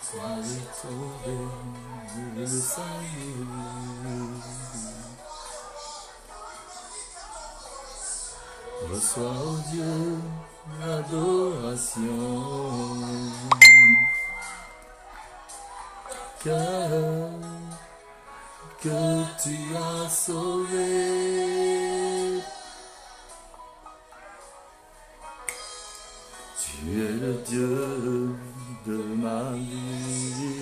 Soyez sauvé, le salut. Reçois, oh Dieu, l'adoration. Que tu as sauvé. Tu es le Dieu de ma vie.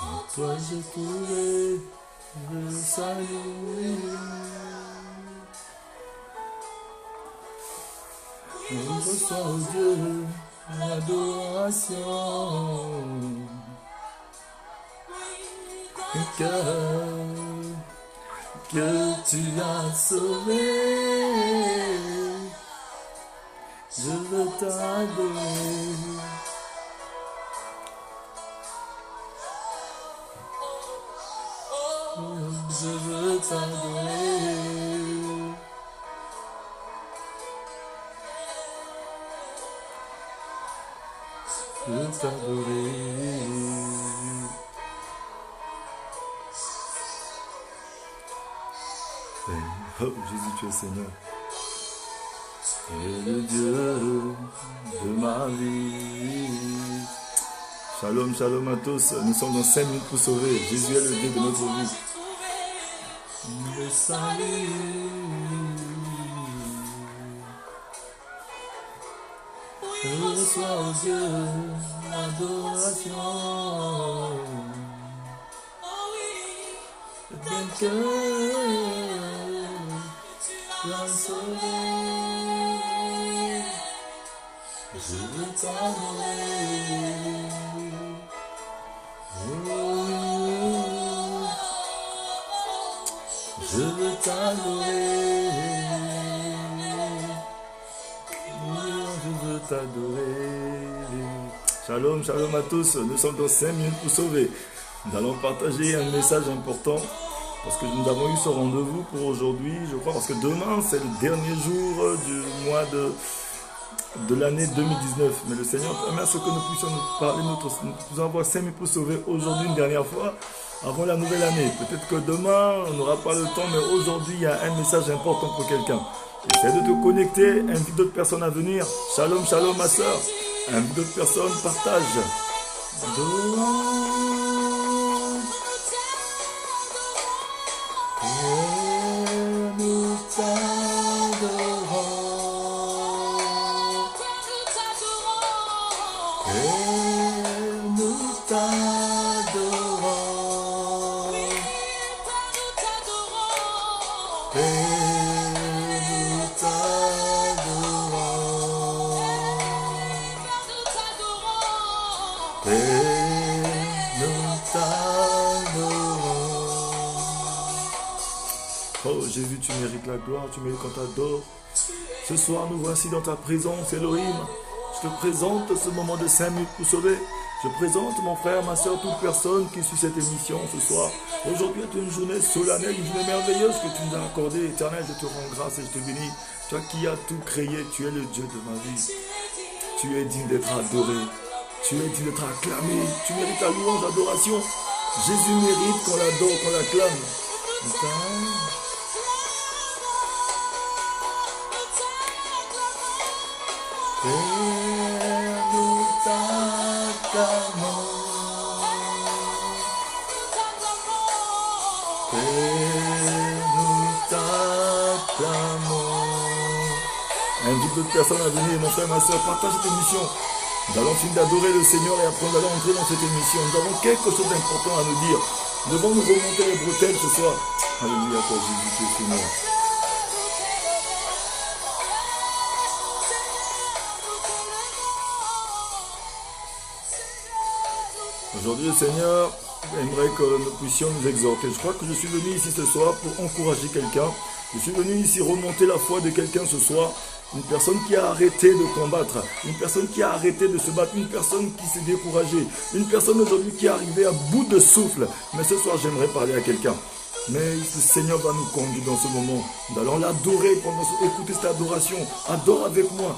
En toi j'ai trouvé le salut. On reçoit, oh Dieu, l'adoration. Que tu as sauvé, je veux t'adorer. Je veux t'adorer. Je veux t'adorer. Oh Jésus, tu es Seigneur. Tu es le Dieu de ma vie. Shalom, shalom à tous. Nous sommes dans 5 minutes pour sauver. Jésus est le Dieu de notre vie. Le salut. Reçois, oh Dieu, l'adoration. Bien que tu as sauvé, je veux t'adorer. Je veux t'adorer. Je veux t'adorer. Shalom, shalom à tous. Nous sommes dans 5 minutes pour sauver. Nous allons partager un message important parce que nous avons eu ce rendez-vous pour aujourd'hui, je crois, parce que demain c'est le dernier jour du mois de l'année 2019. Mais le Seigneur permet à ce que nous puissions nous parler, nous avoir 5 minutes pour sauver aujourd'hui une dernière fois avant la nouvelle année. Peut-être que demain on n'aura pas le temps, mais aujourd'hui il y a un message important pour quelqu'un. Essaie de te connecter, invite d'autres personnes à venir. Shalom, shalom ma soeur. Invite d'autres personnes, partage. Nous t'adorons. Nous t'adorons. Oh Jésus, tu mérites la gloire, tu mérites qu'on t'adore. Ce soir, nous voici dans ta présence, Elohim. Je te présente ce moment de 5 minutes pour sauver. Je présente mon frère, ma soeur, toute personne qui suit cette émission ce soir. Aujourd'hui est une journée solennelle, une journée merveilleuse que tu nous as accordée. Éternel, je te rends grâce et je te bénis. Toi qui as tout créé, tu es le Dieu de ma vie. Tu es digne d'être adoré. Tu es digne d'être acclamé. Tu mérites la louange, l'adoration. Jésus mérite qu'on l'adore, qu'on l'acclame. Père, nous t'acclamons. Père, nous t'acclamons. Invite d'autres personnes à venir, mon frère, ma soeur, partage cette émission. Nous allons finir d'adorer le Seigneur et après nous allons entrer dans cette émission. Nous avons quelque chose d'important à nous dire. Nous devons nous remonter les bretelles ce soir. Alléluia, toi Jésus, tu es Seigneur. Aujourd'hui, le Seigneur aimerait que nous puissions nous exhorter. Je crois que je suis venu ici ce soir pour encourager quelqu'un. Je suis venu ici remonter la foi de quelqu'un ce soir. Une personne qui a arrêté de combattre. Une personne qui a arrêté de se battre. Une personne qui s'est découragée. Une personne aujourd'hui qui est arrivée à bout de souffle. Mais ce soir, j'aimerais parler à quelqu'un. Mais le Seigneur va nous conduire dans ce moment. Nous allons l'adorer pendant écouter cette adoration. Adore avec moi.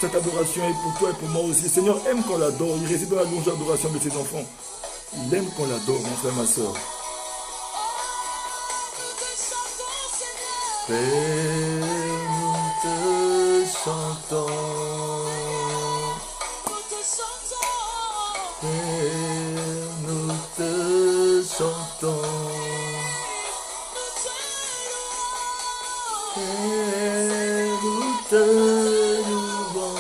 cette adoration est pour toi et pour moi aussi. Le Seigneur aime qu'on l'adore. Il réside dans la louange d'adoration de ses enfants. Il aime qu'on l'adore, mon frère, ma soeur. Père, nous te chantons. Père, nous te chantons. Père, nous te louons.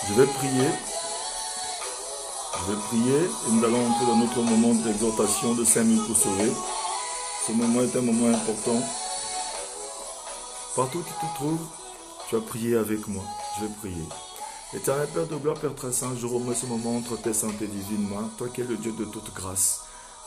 Je vais prier. Je vais prier et nous allons entrer dans notre moment d'exhortation de 5 minutes pour sauver. Ce moment est un moment important. Partout où tu te trouves, tu vas prier avec moi. Je vais prier. Éternel Père de gloire, Père très saint, je remets ce moment entre tes saintes et divines mains, toi qui es le Dieu de toute grâce.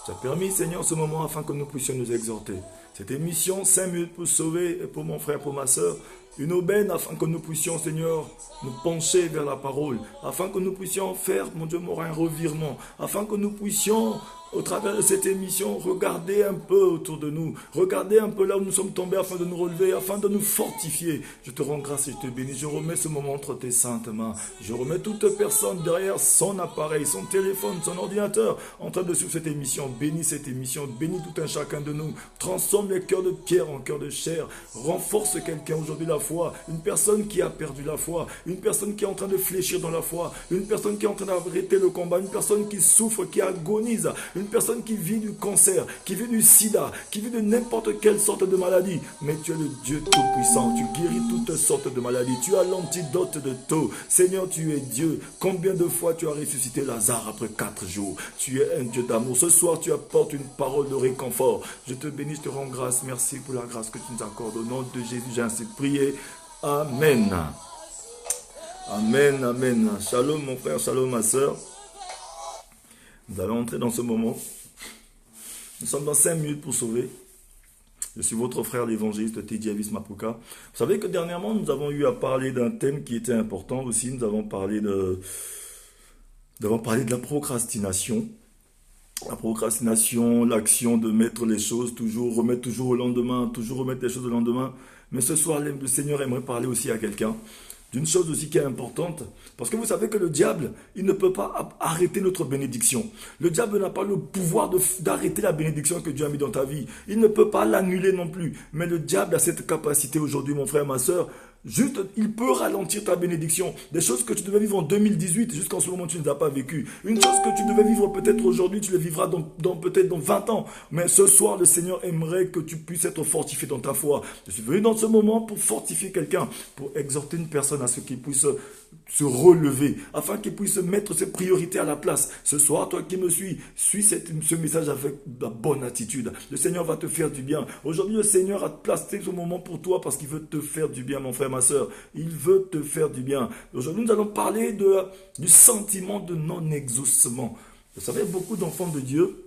Tu as permis, Seigneur, ce moment afin que nous puissions nous exhorter. Cette émission, 5 minutes pour sauver, et pour mon frère, pour ma soeur, une aubaine afin que nous puissions, Seigneur, nous pencher vers la parole, afin que nous puissions faire, mon Dieu, un revirement, afin que nous puissions, au travers de cette émission, regarder un peu autour de nous, regarder un peu là où nous sommes tombés afin de nous relever, afin de nous fortifier. Je te rends grâce et je te bénis. Je remets ce moment entre tes saintes mains. Je remets toute personne derrière son appareil, son téléphone, son ordinateur, en train de suivre cette émission. Bénis cette émission, bénis tout un chacun de nous. Transforme les cœurs de pierre en cœurs de chair. Renforce quelqu'un aujourd'hui la foi. Une personne qui a perdu la foi. Une personne qui est en train de fléchir dans la foi. Une personne qui est en train d'arrêter le combat. Une personne qui souffre, qui agonise. Une personne qui vit du cancer, qui vit du sida, qui vit de n'importe quelle sorte de maladie. Mais tu es le Dieu Tout-Puissant. Tu guéris toutes sortes de maladies. Tu as l'antidote de tout. Seigneur, tu es Dieu. Combien de fois tu as ressuscité Lazare après 4 jours? Tu es un Dieu d'amour. Ce soir, tu apportes une parole de réconfort. Je te bénis, je te rends grâce. Merci pour la grâce que tu nous accordes. Au nom de Jésus, j'ai ainsi prié. Amen. Amen, amen. Shalom mon frère, shalom ma soeur. Nous allons entrer dans ce moment. Nous sommes dans 5 minutes pour sauver. Je suis votre frère l'évangéliste Teddy Avis Mapuka. Vous savez que dernièrement, nous avons eu à parler d'un thème qui était important aussi. Nous avons parlé de la procrastination. La procrastination, l'action de mettre les choses, remettre toujours au lendemain, toujours remettre les choses au lendemain. Mais ce soir, le Seigneur aimerait parler aussi à quelqu'un d'une chose aussi qui est importante. Parce que vous savez que le diable, il ne peut pas arrêter notre bénédiction. Le diable n'a pas le pouvoir d'arrêter la bénédiction que Dieu a mis dans ta vie. Il ne peut pas l'annuler non plus. Mais le diable a cette capacité aujourd'hui, mon frère, ma soeur. Juste, il peut ralentir ta bénédiction. Des choses que tu devais vivre en 2018, jusqu'en ce moment, tu ne les as pas vécues. Une chose que tu devais vivre peut-être aujourd'hui, tu les vivras peut-être dans 20 ans. Mais ce soir, le Seigneur aimerait que tu puisses être fortifié dans ta foi. Je suis venu dans ce moment pour fortifier quelqu'un, pour exhorter une personne à ce qu'il puisse se relever, afin qu'il puisse mettre ses priorités à la place. Ce soir, toi qui me suis ce message avec la bonne attitude. Le Seigneur va te faire du bien. Aujourd'hui, le Seigneur a placé ce moment pour toi parce qu'il veut te faire du bien, mon frère, ma soeur. Il veut te faire du bien. Aujourd'hui, nous allons parler du sentiment de non-exaucement. Vous savez, beaucoup d'enfants de Dieu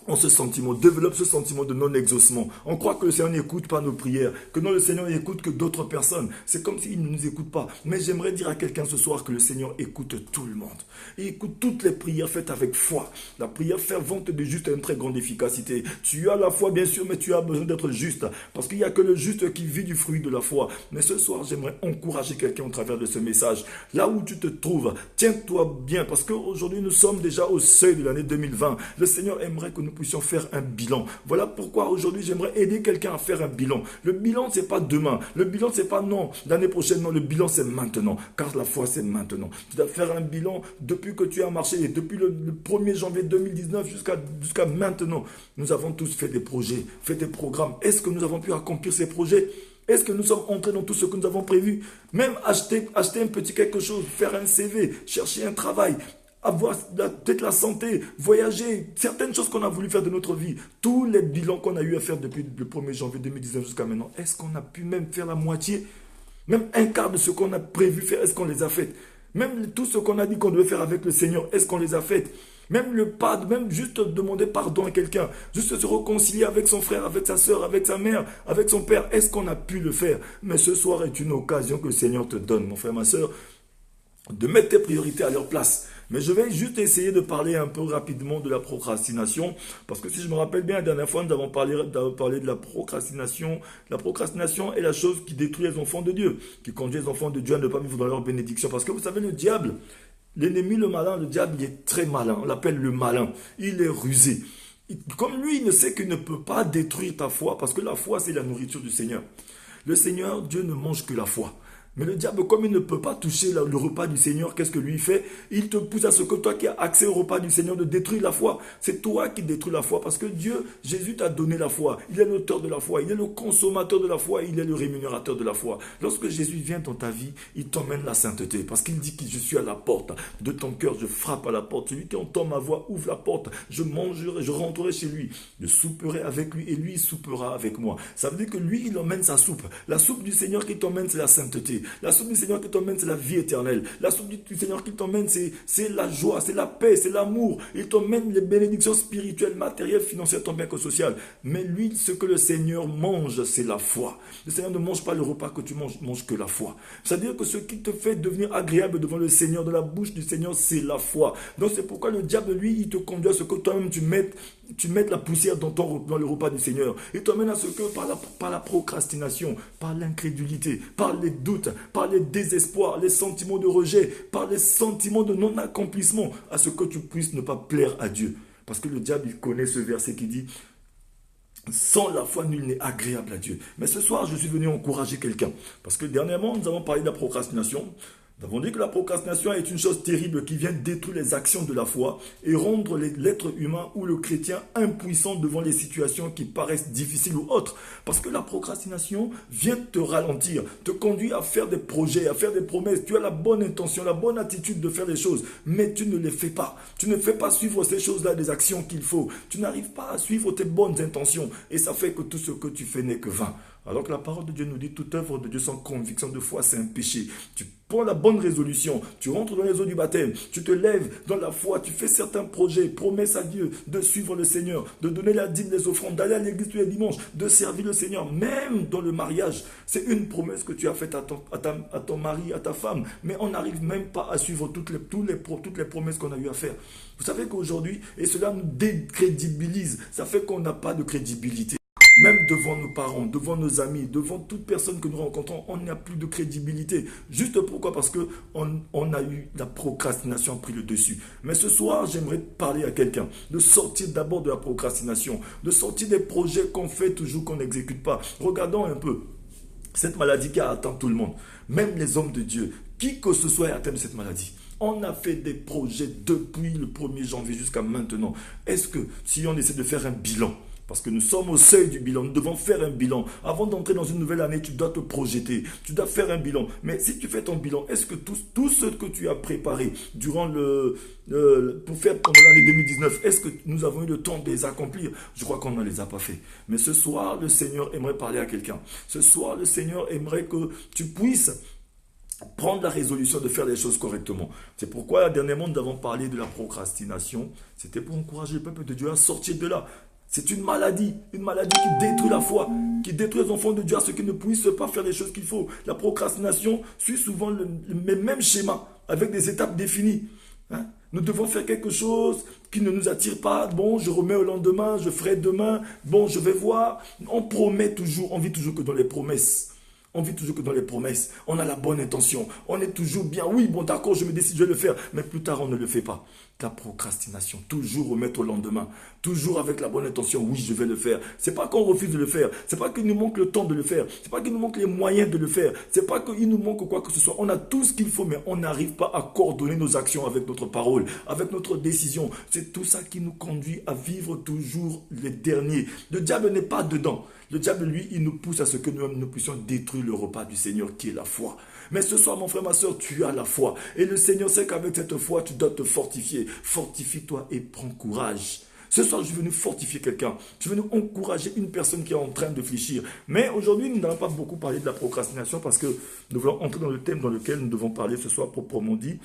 ont ce sentiment, développent ce sentiment de non-exaucement. On croit que le Seigneur n'écoute pas nos prières, que non, le Seigneur n'écoute que d'autres personnes. C'est comme s'il ne nous écoute pas. Mais j'aimerais dire à quelqu'un ce soir que le Seigneur écoute tout le monde. Il écoute toutes les prières faites avec foi. La prière fervente de juste a une très grande efficacité. Tu as la foi, bien sûr, mais tu as besoin d'être juste. Parce qu'il n'y a que le juste qui vit du fruit de la foi. Mais ce soir, j'aimerais encourager quelqu'un au travers de ce message. Là où tu te trouves, tiens-toi bien. Parce qu'aujourd'hui, nous sommes déjà au seuil de l'année 2020. Le Seigneur aimerait que nous puissions faire un bilan. Voilà pourquoi aujourd'hui j'aimerais aider quelqu'un à faire un bilan. Le bilan c'est pas demain, le bilan c'est pas non, l'année prochaine non, le bilan c'est maintenant, car la foi c'est maintenant. Tu dois faire un bilan depuis que tu as marché, et depuis le 1er janvier 2019 jusqu'à maintenant. Nous avons tous fait des projets, fait des programmes. Est-ce que nous avons pu accomplir ces projets? Est-ce que nous sommes entrés dans tout ce que nous avons prévu? Même acheter un petit quelque chose, faire un CV, chercher un travail, avoir peut-être la santé, voyager, certaines choses qu'on a voulu faire de notre vie, tous les bilans qu'on a eu à faire depuis le 1er janvier 2019 jusqu'à maintenant, est-ce qu'on a pu même faire la moitié? Même un quart de ce qu'on a prévu faire, est-ce qu'on les a fait? Même tout ce qu'on a dit qu'on devait faire avec le Seigneur, est-ce qu'on les a fait? Même même juste demander pardon à quelqu'un, juste se réconcilier avec son frère, avec sa soeur, avec sa mère, avec son père, est-ce qu'on a pu le faire? Mais ce soir est une occasion que le Seigneur te donne, mon frère, ma soeur, de mettre tes priorités à leur place. Mais je vais juste essayer de parler un peu rapidement de la procrastination, parce que si je me rappelle bien, la dernière fois, nous avons parlé de la procrastination. La procrastination est la chose qui détruit les enfants de Dieu, qui conduit les enfants de Dieu à ne pas vivre dans leur bénédiction. Parce que vous savez, le diable, l'ennemi, le malin, le diable, il est très malin. On l'appelle le malin. Il est rusé. Comme lui, il ne sait qu'il ne peut pas détruire ta foi, parce que la foi, c'est la nourriture du Seigneur. Le Seigneur, Dieu ne mange que la foi. Mais le diable, comme il ne peut pas toucher le repas du Seigneur, qu'est-ce que lui fait? Il te pousse à ce que toi qui as accès au repas du Seigneur de détruire la foi. C'est toi qui détruis la foi parce que Dieu, Jésus t'a donné la foi. Il est l'auteur de la foi, il est le consommateur de la foi, il est le rémunérateur de la foi. Lorsque Jésus vient dans ta vie, il t'emmène la sainteté parce qu'il dit que je suis à la porte de ton cœur, je frappe à la porte. Celui qui entend ma voix ouvre la porte, je mangerai, je rentrerai chez lui, je souperai avec lui et lui il soupera avec moi. Ça veut dire que lui, il emmène sa soupe. La soupe du Seigneur qui t'emmène, c'est la sainteté. La soupe du Seigneur qui t'emmène, c'est la vie éternelle. La soupe du Seigneur qui t'emmène, c'est la joie, c'est la paix, c'est l'amour. Il t'emmène les bénédictions spirituelles, matérielles, financières, tant bien que sociales. Mais lui, ce que le Seigneur mange, c'est la foi. Le Seigneur ne mange pas le repas que tu manges, mange que la foi. C'est-à-dire que ce qui te fait devenir agréable devant le Seigneur, de la bouche du Seigneur, c'est la foi. Donc c'est pourquoi le diable, lui, il te conduit à ce que toi-même tu mettes la poussière dans le repas du Seigneur. Il t'emmène à ce que par la procrastination, par l'incrédulité, par les doutes, par les désespoirs, les sentiments de rejet, par les sentiments de non-accomplissement, à ce que tu puisses ne pas plaire à Dieu. Parce que le diable, il connaît ce verset qui dit sans la foi, nul n'est agréable à Dieu. Mais ce soir, je suis venu encourager quelqu'un. Parce que dernièrement, nous avons parlé de la procrastination. Nous avons dit que la procrastination est une chose terrible qui vient détruire les actions de la foi et rendre l'être humain ou le chrétien impuissant devant les situations qui paraissent difficiles ou autres. Parce que la procrastination vient te ralentir, te conduit à faire des projets, à faire des promesses. Tu as la bonne intention, la bonne attitude de faire les choses, mais tu ne les fais pas. Tu ne fais pas suivre ces choses-là, des actions qu'il faut. Tu n'arrives pas à suivre tes bonnes intentions et ça fait que tout ce que tu fais n'est que vain. Alors que la parole de Dieu nous dit toute œuvre de Dieu sans conviction de foi, c'est un péché. Tu prends la bonne résolution, tu rentres dans les eaux du baptême, tu te lèves dans la foi, tu fais certains projets, promesses à Dieu de suivre le Seigneur, de donner la dîme, les offrandes, d'aller à l'église tous les dimanches, de servir le Seigneur, même dans le mariage. C'est une promesse que tu as faite à ton mari, à ta femme, mais on n'arrive même pas à suivre toutes les promesses qu'on a eu à faire. Vous savez qu'aujourd'hui, et cela nous décrédibilise, ça fait qu'on n'a pas de crédibilité. Même devant nos parents, devant nos amis, devant toute personne que nous rencontrons, on n'a plus de crédibilité. Juste pourquoi? Parce qu'on a eu la procrastination pris le dessus. Mais ce soir, j'aimerais parler à quelqu'un de sortir d'abord de la procrastination, de sortir des projets qu'on fait toujours, qu'on n'exécute pas. Regardons un peu cette maladie qui a atteint tout le monde. Même les hommes de Dieu, qui que ce soit est atteint de cette maladie. On a fait des projets depuis le 1er janvier jusqu'à maintenant. Est-ce que si on essaie de faire un bilan, parce que nous sommes au seuil du bilan, nous devons faire un bilan. Avant d'entrer dans une nouvelle année, tu dois te projeter, tu dois faire un bilan. Mais si tu fais ton bilan, est-ce que tout ce que tu as préparé durant pour faire pendant l'année 2019, est-ce que nous avons eu le temps de les accomplir? Je crois qu'on ne les a pas fait. Mais ce soir, le Seigneur aimerait parler à quelqu'un. Ce soir, le Seigneur aimerait que tu puisses prendre la résolution de faire les choses correctement. C'est pourquoi dernièrement, nous avons parlé de la procrastination. C'était pour encourager le peuple de Dieu à sortir de là. C'est une maladie qui détruit la foi, qui détruit les enfants de Dieu à ceux qui ne puissent pas faire les choses qu'il faut. La procrastination suit souvent le même schéma, avec des étapes définies. Nous devons faire quelque chose qui ne nous attire pas. Bon, je remets au lendemain, je ferai demain. Bon, je vais voir. On promet toujours, on vit toujours que dans les promesses. On vit toujours que dans les promesses. On a la bonne intention. On est toujours bien. Oui, bon, d'accord, je me décide, je vais le faire. Mais plus tard, on ne le fait pas. La procrastination. Toujours remettre au lendemain. Toujours avec la bonne intention. Oui, je vais le faire. C'est pas qu'on refuse de le faire. C'est pas qu'il nous manque le temps de le faire. C'est pas qu'il nous manque les moyens de le faire. C'est pas qu'il nous manque quoi que ce soit. On a tout ce qu'il faut, mais on n'arrive pas à coordonner nos actions avec notre parole, avec notre décision. C'est tout ça qui nous conduit à vivre toujours les derniers. Le diable n'est pas dedans. Le diable, lui, il nous pousse à ce que nous puissions détruire le repas du Seigneur qui est la foi. Mais ce soir, mon frère, ma soeur, tu as la foi. Et le Seigneur sait qu'avec cette foi, tu dois te fortifier. Fortifie-toi et prends courage. Ce soir, je suis venu fortifier quelqu'un. Je suis venu encourager une personne qui est en train de fléchir. Mais aujourd'hui, nous n'allons pas beaucoup parler de la procrastination parce que nous voulons entrer dans le thème dans lequel nous devons parler ce soir proprement dit.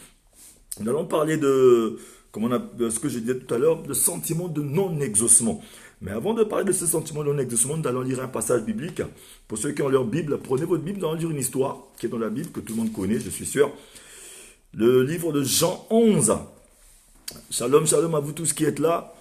Nous allons parler de ce que je disais tout à l'heure, le sentiment de non-exaucement. Mais avant de parler de ce sentiment de non-exaucement, nous allons lire un passage biblique. Pour ceux qui ont leur Bible, prenez votre Bible, nous allons lire une histoire qui est dans la Bible, que tout le monde connaît, je suis sûr. Le livre de Jean 11. Shalom, shalom à vous tous qui êtes là.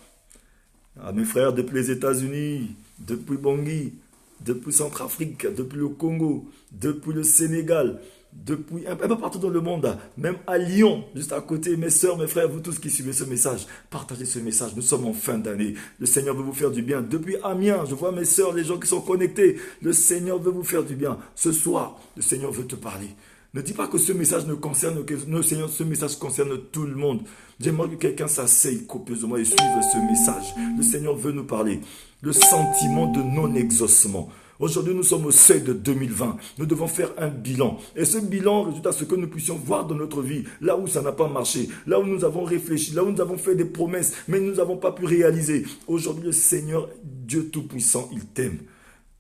À mes frères depuis les États-Unis, depuis Bangui, depuis Centrafrique, depuis le Congo, depuis le Sénégal, depuis un peu partout dans le monde, même à Lyon, juste à côté, mes soeurs, mes frères, vous tous qui suivez ce message, partagez ce message. Nous sommes en fin d'année. Le Seigneur veut vous faire du bien. Depuis Amiens, je vois mes soeurs, les gens qui sont connectés. Le Seigneur veut vous faire du bien. Ce soir, le Seigneur veut te parler. Ne dis pas que ce message ne concerne que le Seigneur, ce message concerne tout le monde. J'aimerais que quelqu'un s'asseye copieusement et suive ce message. Le Seigneur veut nous parler. Le sentiment de non-exaucement. Aujourd'hui, nous sommes au seuil de 2020. Nous devons faire un bilan. Et ce bilan résulte à ce que nous puissions voir dans notre vie, là où ça n'a pas marché, là où nous avons réfléchi, là où nous avons fait des promesses, mais nous n'avons pas pu réaliser. Aujourd'hui, le Seigneur, Dieu Tout-Puissant, il t'aime.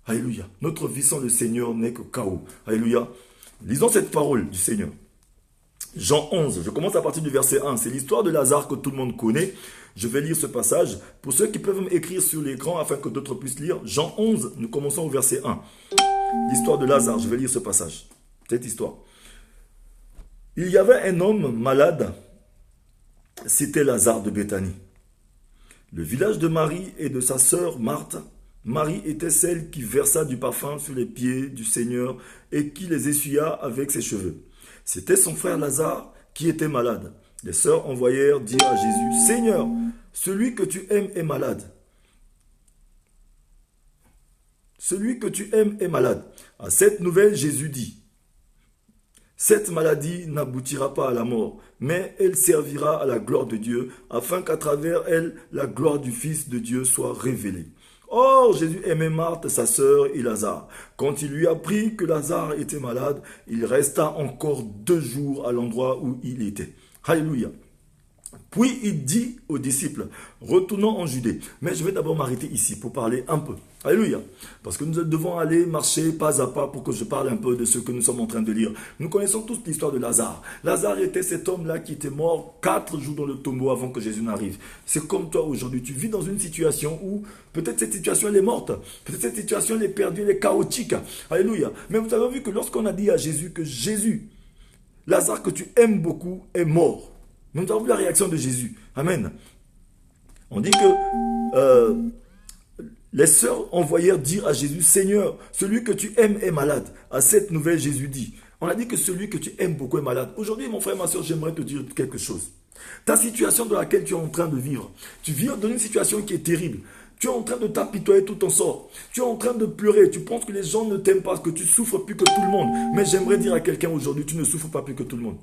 Alléluia. Notre vie sans le Seigneur n'est que chaos. Alléluia. Lisons cette parole du Seigneur. Jean 11, je commence à partir du verset 1. C'est l'histoire de Lazare que tout le monde connaît. Je vais lire ce passage. Pour ceux qui peuvent m'écrire sur l'écran afin que d'autres puissent lire. Jean 11, nous commençons au verset 1. L'histoire de Lazare, je vais lire ce passage. Cette histoire. Il y avait un homme malade. C'était Lazare de Béthanie. Le village de Marie et de sa sœur Marthe. Marie était celle qui versa du parfum sur les pieds du Seigneur et qui les essuya avec ses cheveux. C'était son frère Lazare qui était malade. Les sœurs envoyèrent dire à Jésus, « Seigneur, celui que tu aimes est malade. Celui que tu aimes est malade. » À cette nouvelle, Jésus dit, « Cette maladie n'aboutira pas à la mort, mais elle servira à la gloire de Dieu, afin qu'à travers elle, la gloire du Fils de Dieu soit révélée. » Or, Jésus aimait Marthe, sa sœur et Lazare. Quand il lui apprit que Lazare était malade, il resta encore 2 jours à l'endroit où il était. Alléluia. Puis il dit aux disciples, retournons en Judée. Mais je vais d'abord m'arrêter ici pour parler un peu. Alléluia. Parce que nous devons aller marcher pas à pas pour que je parle un peu de ce que nous sommes en train de lire. Nous connaissons tous l'histoire de Lazare. Lazare était cet homme-là qui était mort 4 jours dans le tombeau avant que Jésus n'arrive. C'est comme toi aujourd'hui. Tu vis dans une situation où peut-être cette situation elle est morte. Peut-être cette situation elle est perdue, elle est chaotique. Alléluia. Mais vous avez vu que lorsqu'on a dit à Jésus que Jésus, Lazare que tu aimes beaucoup, est mort. Nous avons vu la réaction de Jésus. Amen. On dit que les sœurs envoyèrent dire à Jésus, Seigneur, celui que tu aimes est malade. À cette nouvelle, Jésus dit, on a dit que celui que tu aimes beaucoup est malade. Aujourd'hui, mon frère, ma soeur, j'aimerais te dire quelque chose. Ta situation dans laquelle tu es en train de vivre, tu vis dans une situation qui est terrible. Tu es en train de t'apitoyer tout en sort. Tu es en train de pleurer. Tu penses que les gens ne t'aiment pas, que tu souffres plus que tout le monde. Mais j'aimerais dire à quelqu'un aujourd'hui, tu ne souffres pas plus que tout le monde.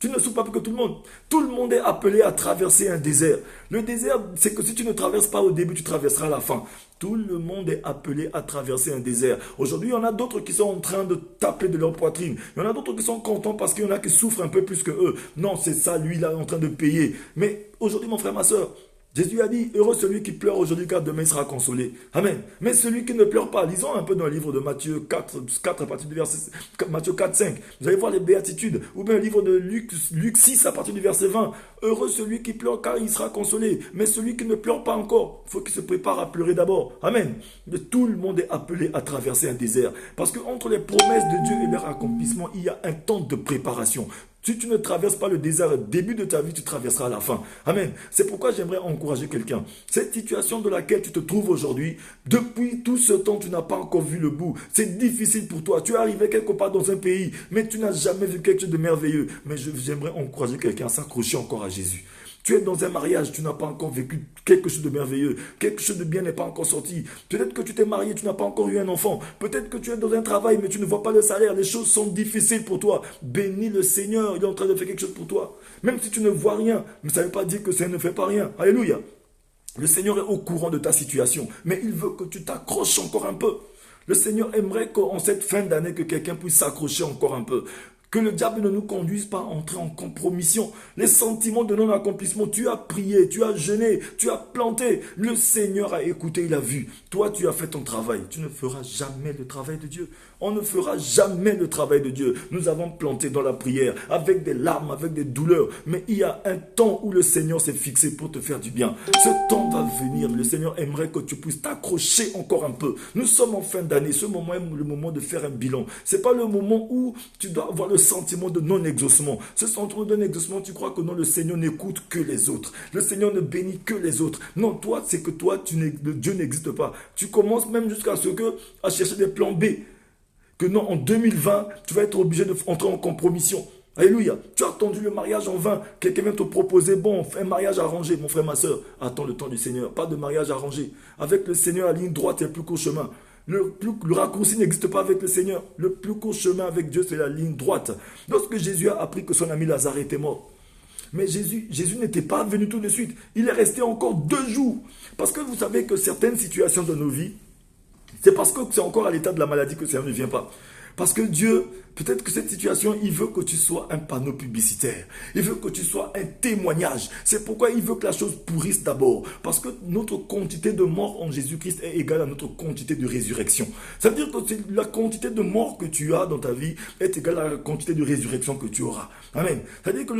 Tu ne souffres pas plus que tout le monde. Tout le monde est appelé à traverser un désert. Le désert, c'est que si tu ne traverses pas au début, tu traverseras à la fin. Tout le monde est appelé à traverser un désert. Aujourd'hui, il y en a d'autres qui sont en train de taper de leur poitrine. Il y en a d'autres qui sont contents parce qu'il y en a qui souffrent un peu plus que eux. Non, c'est ça, lui, là, en train de payer. Mais aujourd'hui, mon frère, ma soeur, Jésus a dit, heureux celui qui pleure aujourd'hui car demain il sera consolé. Amen. Mais celui qui ne pleure pas, lisons un peu dans le livre de Matthieu 4 à partir du verset Matthieu 4, 5. Vous allez voir les béatitudes. Ou bien le livre de Luc 6 à partir du verset 20. Heureux celui qui pleure car il sera consolé. Mais celui qui ne pleure pas encore, il faut qu'il se prépare à pleurer d'abord. Amen. Mais tout le monde est appelé à traverser un désert. Parce que entre les promesses de Dieu et leur accomplissement, il y a un temps de préparation. Si tu ne traverses pas le désert au début de ta vie, tu traverseras à la fin. Amen. C'est pourquoi j'aimerais encourager quelqu'un. Cette situation dans laquelle tu te trouves aujourd'hui, depuis tout ce temps, tu n'as pas encore vu le bout. C'est difficile pour toi. Tu es arrivé quelque part dans un pays, mais tu n'as jamais vu quelque chose de merveilleux. Mais j'aimerais encourager quelqu'un à s'accrocher encore à Jésus. Tu es dans un mariage, tu n'as pas encore vécu quelque chose de merveilleux. Quelque chose de bien n'est pas encore sorti. Peut-être que tu t'es marié, tu n'as pas encore eu un enfant. Peut-être que tu es dans un travail, mais tu ne vois pas le salaire. Les choses sont difficiles pour toi. Bénis le Seigneur, il est en train de faire quelque chose pour toi. Même si tu ne vois rien, mais ça ne veut pas dire que ça ne fait pas rien. Alléluia. Le Seigneur est au courant de ta situation, mais il veut que tu t'accroches encore un peu. Le Seigneur aimerait qu'en cette fin d'année, que quelqu'un puisse s'accrocher encore un peu. Que le diable ne nous conduise pas à entrer en compromission. Les sentiments de non-accomplissement, tu as prié, tu as jeûné, tu as planté. Le Seigneur a écouté, il a vu. Toi, tu as fait ton travail. Tu ne feras jamais le travail de Dieu. On ne fera jamais le travail de Dieu. Nous avons planté dans la prière, avec des larmes, avec des douleurs. Mais il y a un temps où le Seigneur s'est fixé pour te faire du bien. Ce temps va venir. Le Seigneur aimerait que tu puisses t'accrocher encore un peu. Nous sommes en fin d'année. Ce moment est le moment de faire un bilan. Ce n'est pas le moment où tu dois avoir le sentiment de non-exaucement. Ce sentiment de non-exaucement, tu crois que non, le Seigneur n'écoute que les autres. Le Seigneur ne bénit que les autres. Non, toi, c'est que toi, Dieu n'existe pas. Tu commences même jusqu'à ce que, à chercher des plans B. Que non, en 2020, tu vas être obligé d'entrer en compromission. Alléluia. Tu as attendu le mariage en vain. Quelqu'un vient te proposer, bon, un mariage arrangé. Mon frère, ma soeur, attends le temps du Seigneur. Pas de mariage arrangé. Avec le Seigneur, la ligne droite est le plus court chemin. Le raccourci n'existe pas avec le Seigneur. Le plus court chemin avec Dieu, c'est la ligne droite. Lorsque Jésus a appris que son ami Lazare était mort, mais Jésus n'était pas venu tout de suite. Il est resté encore 2 jours. Parce que vous savez que certaines situations de nos vies, c'est parce que c'est encore à l'état de la maladie que le Seigneur ne vient pas. Parce que Dieu, peut-être que cette situation, il veut que tu sois un panneau publicitaire. Il veut que tu sois un témoignage. C'est pourquoi il veut que la chose pourrisse d'abord. Parce que notre quantité de mort en Jésus-Christ est égale à notre quantité de résurrection. Ça veut dire que la quantité de mort que tu as dans ta vie est égale à la quantité de résurrection que tu auras. Amen. Ça veut dire que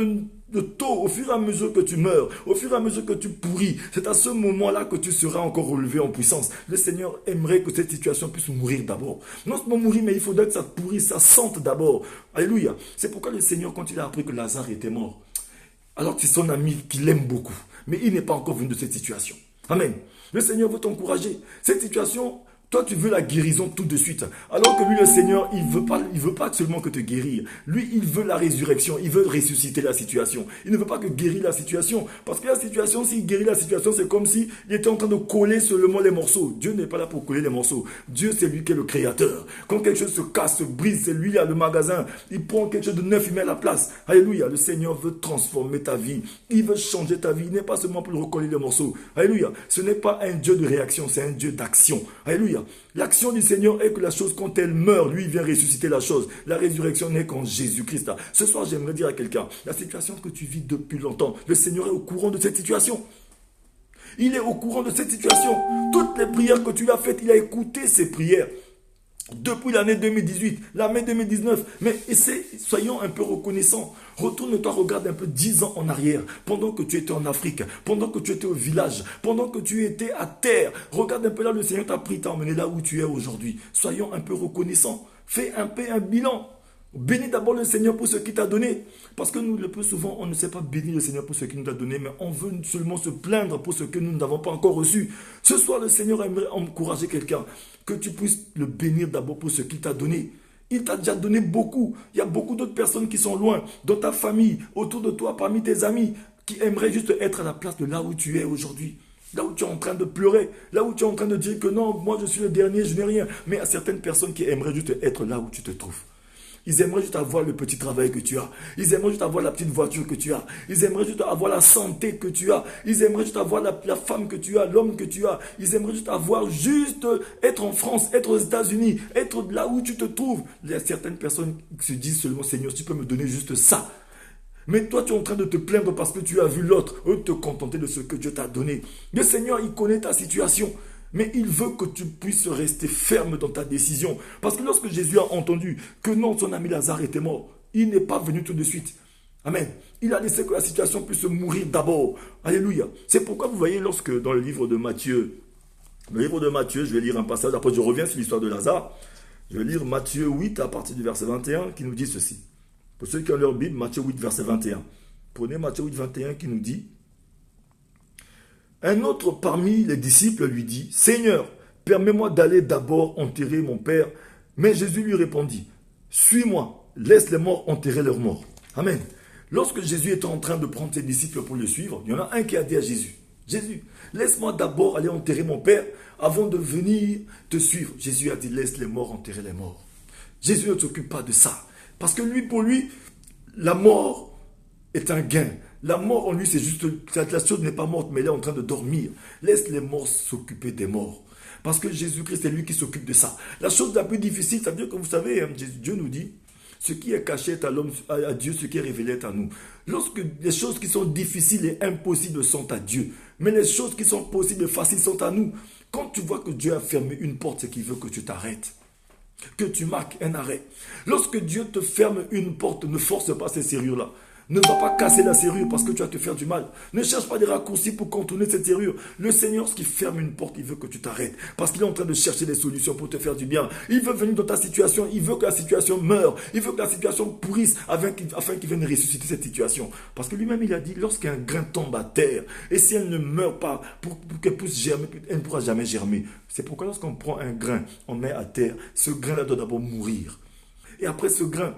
le taux, au fur et à mesure que tu meurs, au fur et à mesure que tu pourris, c'est à ce moment-là que tu seras encore relevé en puissance. Le Seigneur aimerait que cette situation puisse mourir d'abord. Non seulement mourir, mais il faudrait que ça pourrisse, ça sente d'abord. Alléluia. C'est pourquoi le Seigneur, quand il a appris que Lazare était mort, alors que c'est son ami qu'il aime beaucoup, mais il n'est pas encore venu de cette situation. Amen. Le Seigneur veut t'encourager. Cette situation, toi, tu veux la guérison tout de suite. Alors que lui, le Seigneur, il veut pas seulement que te guérir. Lui, il veut la résurrection. Il veut ressusciter la situation. Il ne veut pas que guérir la situation. Parce que la situation, s'il guérit la situation, c'est comme s'il était en train de coller seulement les morceaux. Dieu n'est pas là pour coller les morceaux. Dieu, c'est lui qui est le créateur. Quand quelque chose se casse, se brise, c'est lui qui a le magasin. Il prend quelque chose de neuf, il met à la place. Alléluia. Le Seigneur veut transformer ta vie. Il veut changer ta vie. Il n'est pas seulement pour recoller les morceaux. Alléluia. Ce n'est pas un Dieu de réaction, c'est un Dieu d'action. Alléluia. L'action du Seigneur est que la chose, quand elle meurt, lui, il vient ressusciter la chose. La résurrection n'est qu'en Jésus-Christ. Ce soir, j'aimerais dire à quelqu'un, la situation que tu vis depuis longtemps, le Seigneur est au courant de cette situation. Il est au courant de cette situation. Toutes les prières que tu as faites, il a écouté ces prières. Depuis l'année 2018, l'année 2019. Mais soyons un peu reconnaissants. Retourne-toi, regarde un peu 10 ans en arrière. Pendant que tu étais en Afrique, pendant que tu étais au village, pendant que tu étais à terre. Regarde un peu là, le Seigneur t'a pris, t'a emmené là où tu es aujourd'hui. Soyons un peu reconnaissants. Fais un peu un bilan. Bénis d'abord le Seigneur pour ce qu'il t'a donné. Parce que nous, le plus souvent, on ne sait pas bénir le Seigneur pour ce qu'il nous a donné, mais on veut seulement se plaindre pour ce que nous n'avons pas encore reçu. Ce soir, le Seigneur aimerait encourager quelqu'un, que tu puisses le bénir d'abord pour ce qu'il t'a donné. Il t'a déjà donné beaucoup. Il y a beaucoup d'autres personnes qui sont loin, dans ta famille, autour de toi, parmi tes amis, qui aimeraient juste être à la place de là où tu es aujourd'hui. Là où tu es en train de pleurer, là où tu es en train de dire que non, moi je suis le dernier, je n'ai rien. Mais il y a certaines personnes qui aimeraient juste être là où tu te trouves. Ils aimeraient juste avoir le petit travail que tu as. Ils aimeraient juste avoir la petite voiture que tu as. Ils aimeraient juste avoir la santé que tu as. Ils aimeraient juste avoir la femme que tu as, l'homme que tu as. Ils aimeraient juste avoir, être en France, être aux États-Unis, être là où tu te trouves. Il y a certaines personnes qui se disent seulement, Seigneur, tu peux me donner juste ça. Mais toi, tu es en train de te plaindre parce que tu as vu l'autre. Eux, te contenter de ce que Dieu t'a donné. Le Seigneur, il connaît ta situation. Mais il veut que tu puisses rester ferme dans ta décision. Parce que lorsque Jésus a entendu que non, son ami Lazare était mort, il n'est pas venu tout de suite. Amen. Il a laissé que la situation puisse mourir d'abord. Alléluia. C'est pourquoi vous voyez lorsque dans le livre de Matthieu, je vais lire un passage, après je reviens sur l'histoire de Lazare. Je vais lire Matthieu 8 à partir du verset 21 qui nous dit ceci. Pour ceux qui ont leur Bible, Matthieu 8, verset 21. Prenez Matthieu 8, 21 qui nous dit: un autre parmi les disciples lui dit, Seigneur, permets-moi d'aller d'abord enterrer mon père. Mais Jésus lui répondit, suis-moi, laisse les morts enterrer leurs morts. Amen. Lorsque Jésus était en train de prendre ses disciples pour le suivre, il y en a un qui a dit à Jésus, Jésus, laisse-moi d'abord aller enterrer mon père avant de venir te suivre. Jésus a dit, laisse les morts enterrer les morts. Jésus ne s'occupe pas de ça. Parce que pour lui, la mort est un gain. La mort en lui, c'est juste, la chose n'est pas morte, mais elle est en train de dormir. Laisse les morts s'occuper des morts. Parce que Jésus-Christ, c'est lui qui s'occupe de ça. La chose la plus difficile, ça veut dire que vous savez, Dieu nous dit, ce qui est caché est à Dieu, ce qui est révélé est à nous. Lorsque les choses qui sont difficiles et impossibles sont à Dieu, mais les choses qui sont possibles et faciles sont à nous. Quand tu vois que Dieu a fermé une porte, c'est qu'il veut que tu t'arrêtes. Que tu marques un arrêt. Lorsque Dieu te ferme une porte, ne force pas ces serrures-là. Ne va pas casser la serrure parce que tu vas te faire du mal. Ne cherche pas des raccourcis pour contourner cette serrure. Le Seigneur, lorsqu'il ferme une porte, il veut que tu t'arrêtes. Parce qu'il est en train de chercher des solutions pour te faire du bien. Il veut venir dans ta situation. Il veut que la situation meure. Il veut que la situation pourrisse afin qu'il vienne ressusciter cette situation. Parce que lui-même, il a dit, lorsqu'un grain tombe à terre, et si elle ne meurt pas, pour qu'elle puisse germer, elle ne pourra jamais germer. C'est pourquoi lorsqu'on prend un grain, on met à terre, ce grain-là doit d'abord mourir. Et après ce grain,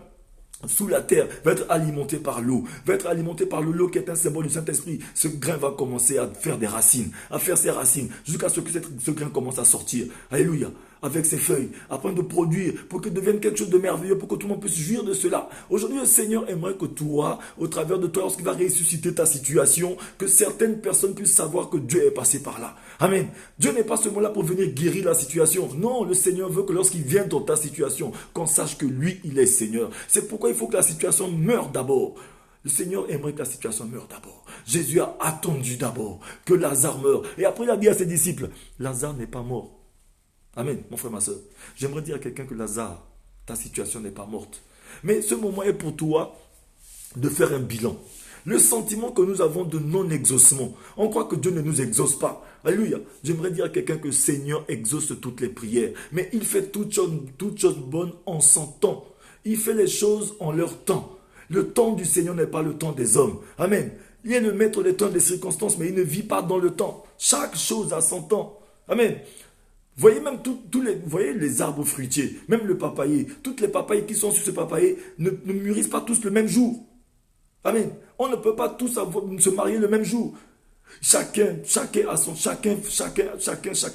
sous la terre, va être alimenté par l'eau, va être alimenté par l'eau qui est un symbole du Saint-Esprit. Ce grain va commencer à faire des racines, à faire ses racines, jusqu'à ce que ce grain commence à sortir. Alléluia. Avec ses feuilles, afin de produire, pour qu'il devienne quelque chose de merveilleux, pour que tout le monde puisse jouir de cela. Aujourd'hui, le Seigneur aimerait que toi, au travers de toi, lorsqu'il va ressusciter ta situation, que certaines personnes puissent savoir que Dieu est passé par là. Amen. Dieu n'est pas seulement là pour venir guérir la situation. Non, le Seigneur veut que lorsqu'il vient dans ta situation, qu'on sache que lui, il est Seigneur. C'est pourquoi il faut que la situation meure d'abord. Le Seigneur aimerait que la situation meure d'abord. Jésus a attendu d'abord que Lazare meure. Et après, il a dit à ses disciples, Lazare n'est pas mort. Amen, mon frère, ma soeur. J'aimerais dire à quelqu'un que Lazare, ta situation n'est pas morte. Mais ce moment est pour toi de faire un bilan. Le sentiment que nous avons de non-exaucement. On croit que Dieu ne nous exauce pas. Alléluia. J'aimerais dire à quelqu'un que le Seigneur exauce toutes les prières. Mais il fait toutes choses bonnes en son temps. Il fait les choses en leur temps. Le temps du Seigneur n'est pas le temps des hommes. Amen. Il est le maître des temps, des circonstances, mais il ne vit pas dans le temps. Chaque chose a son temps. Amen. Voyez même voyez les arbres fruitiers, même le papayer. Toutes les papayes qui sont sur ce papayer ne mûrissent pas tous le même jour. Amen. On ne peut pas tous se marier le même jour. Chacun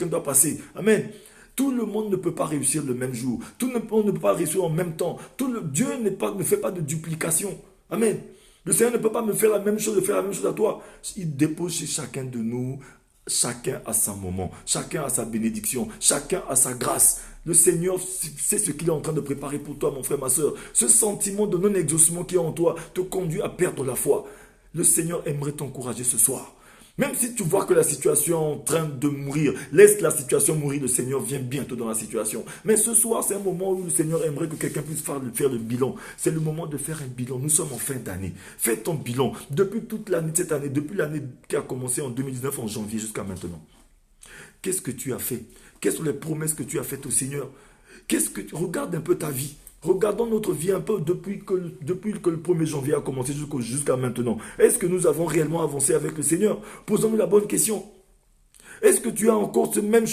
doit passer. Amen. Tout le monde ne peut pas réussir le même jour. Tout le monde ne peut pas réussir en même temps. Dieu ne fait pas de duplication. Amen. Le Seigneur ne peut pas me faire la même chose, faire la même chose à toi. Il dépose chez chacun de nous. Chacun a son moment, chacun a sa bénédiction, chacun a sa grâce. Le Seigneur sait ce qu'il est en train de préparer pour toi, mon frère, ma soeur. Ce sentiment de non-exaucement qui est en toi te conduit à perdre la foi. Le Seigneur aimerait t'encourager ce soir. Même si tu vois que la situation est en train de mourir, laisse la situation mourir, le Seigneur vient bientôt dans la situation. Mais ce soir, c'est un moment où le Seigneur aimerait que quelqu'un puisse faire le bilan. C'est le moment de faire un bilan. Nous sommes en fin d'année. Fais ton bilan. Depuis toute l'année, cette année, depuis l'année qui a commencé en 2019, en janvier jusqu'à maintenant. Qu'est-ce que tu as fait? Quelles sont les promesses que tu as faites au Seigneur? Regarde un peu ta vie. Regardons notre vie un peu depuis que le 1er janvier a commencé jusqu'à maintenant. Est-ce que nous avons réellement avancé avec le Seigneur? Posons-nous la bonne question. Est-ce que tu as encore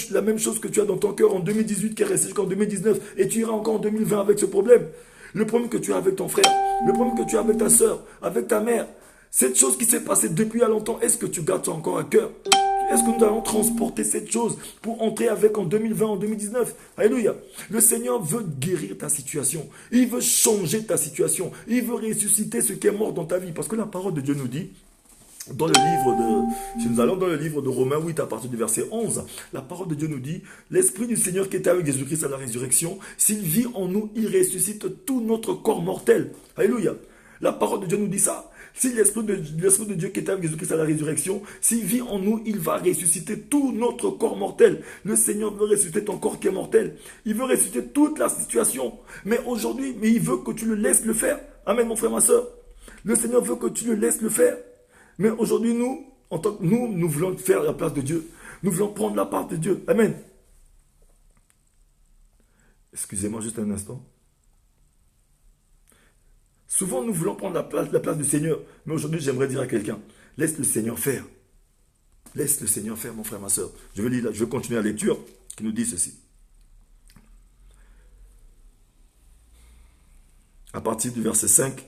la même chose que tu as dans ton cœur en 2018 qui est resté jusqu'en 2019 et tu iras encore en 2020 avec ce problème? Le problème que tu as avec ton frère, le problème que tu as avec ta soeur, avec ta mère, cette chose qui s'est passée depuis il y a longtemps, est-ce que tu gardes ça encore à cœur? Est-ce que nous allons transporter cette chose pour entrer avec en 2020, en 2019? Alléluia. Le Seigneur veut guérir ta situation. Il veut changer ta situation. Il veut ressusciter ce qui est mort dans ta vie. Parce que la parole de Dieu nous dit, si nous allons dans le livre de Romains 8 à partir du verset 11, la parole de Dieu nous dit, l'Esprit du Seigneur qui était avec Jésus-Christ à la résurrection, s'il vit en nous, il ressuscite tout notre corps mortel. Alléluia. La parole de Dieu nous dit ça. Si l'Esprit de Dieu qui est avec Jésus-Christ à la résurrection, s'il vit en nous, il va ressusciter tout notre corps mortel. Le Seigneur veut ressusciter ton corps qui est mortel. Il veut ressusciter toute la situation. Mais aujourd'hui, il veut que tu le laisses le faire. Amen, mon frère, ma soeur. Le Seigneur veut que tu le laisses le faire. Mais aujourd'hui, nous voulons faire la place de Dieu. Nous voulons prendre la part de Dieu. Amen. Excusez-moi juste un instant. Souvent, nous voulons prendre la place du Seigneur. Mais aujourd'hui, j'aimerais dire à quelqu'un, laisse le Seigneur faire. Laisse le Seigneur faire, mon frère, ma soeur. Je vais continuer la lecture qui nous dit ceci. À partir du verset 5.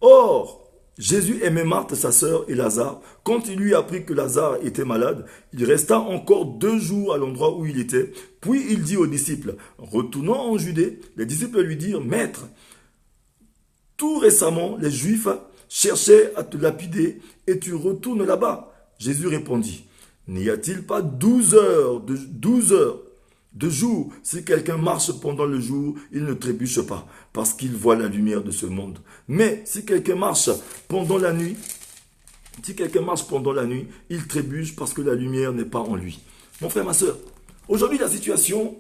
Or, Jésus aimait Marthe, sa sœur, et Lazare. Quand il lui apprit que Lazare était malade, il resta encore 2 jours à l'endroit où il était. Puis il dit aux disciples, retournons en Judée. Les disciples lui dirent, Maître, tout récemment, les Juifs cherchaient à te lapider et tu retournes là-bas. Jésus répondit, n'y a-t-il pas 12 heures de jour? Si quelqu'un marche pendant le jour, il ne trébuche pas, parce qu'il voit la lumière de ce monde. Mais si quelqu'un marche pendant la nuit, il trébuche parce que la lumière n'est pas en lui. Mon frère, ma soeur, aujourd'hui la situation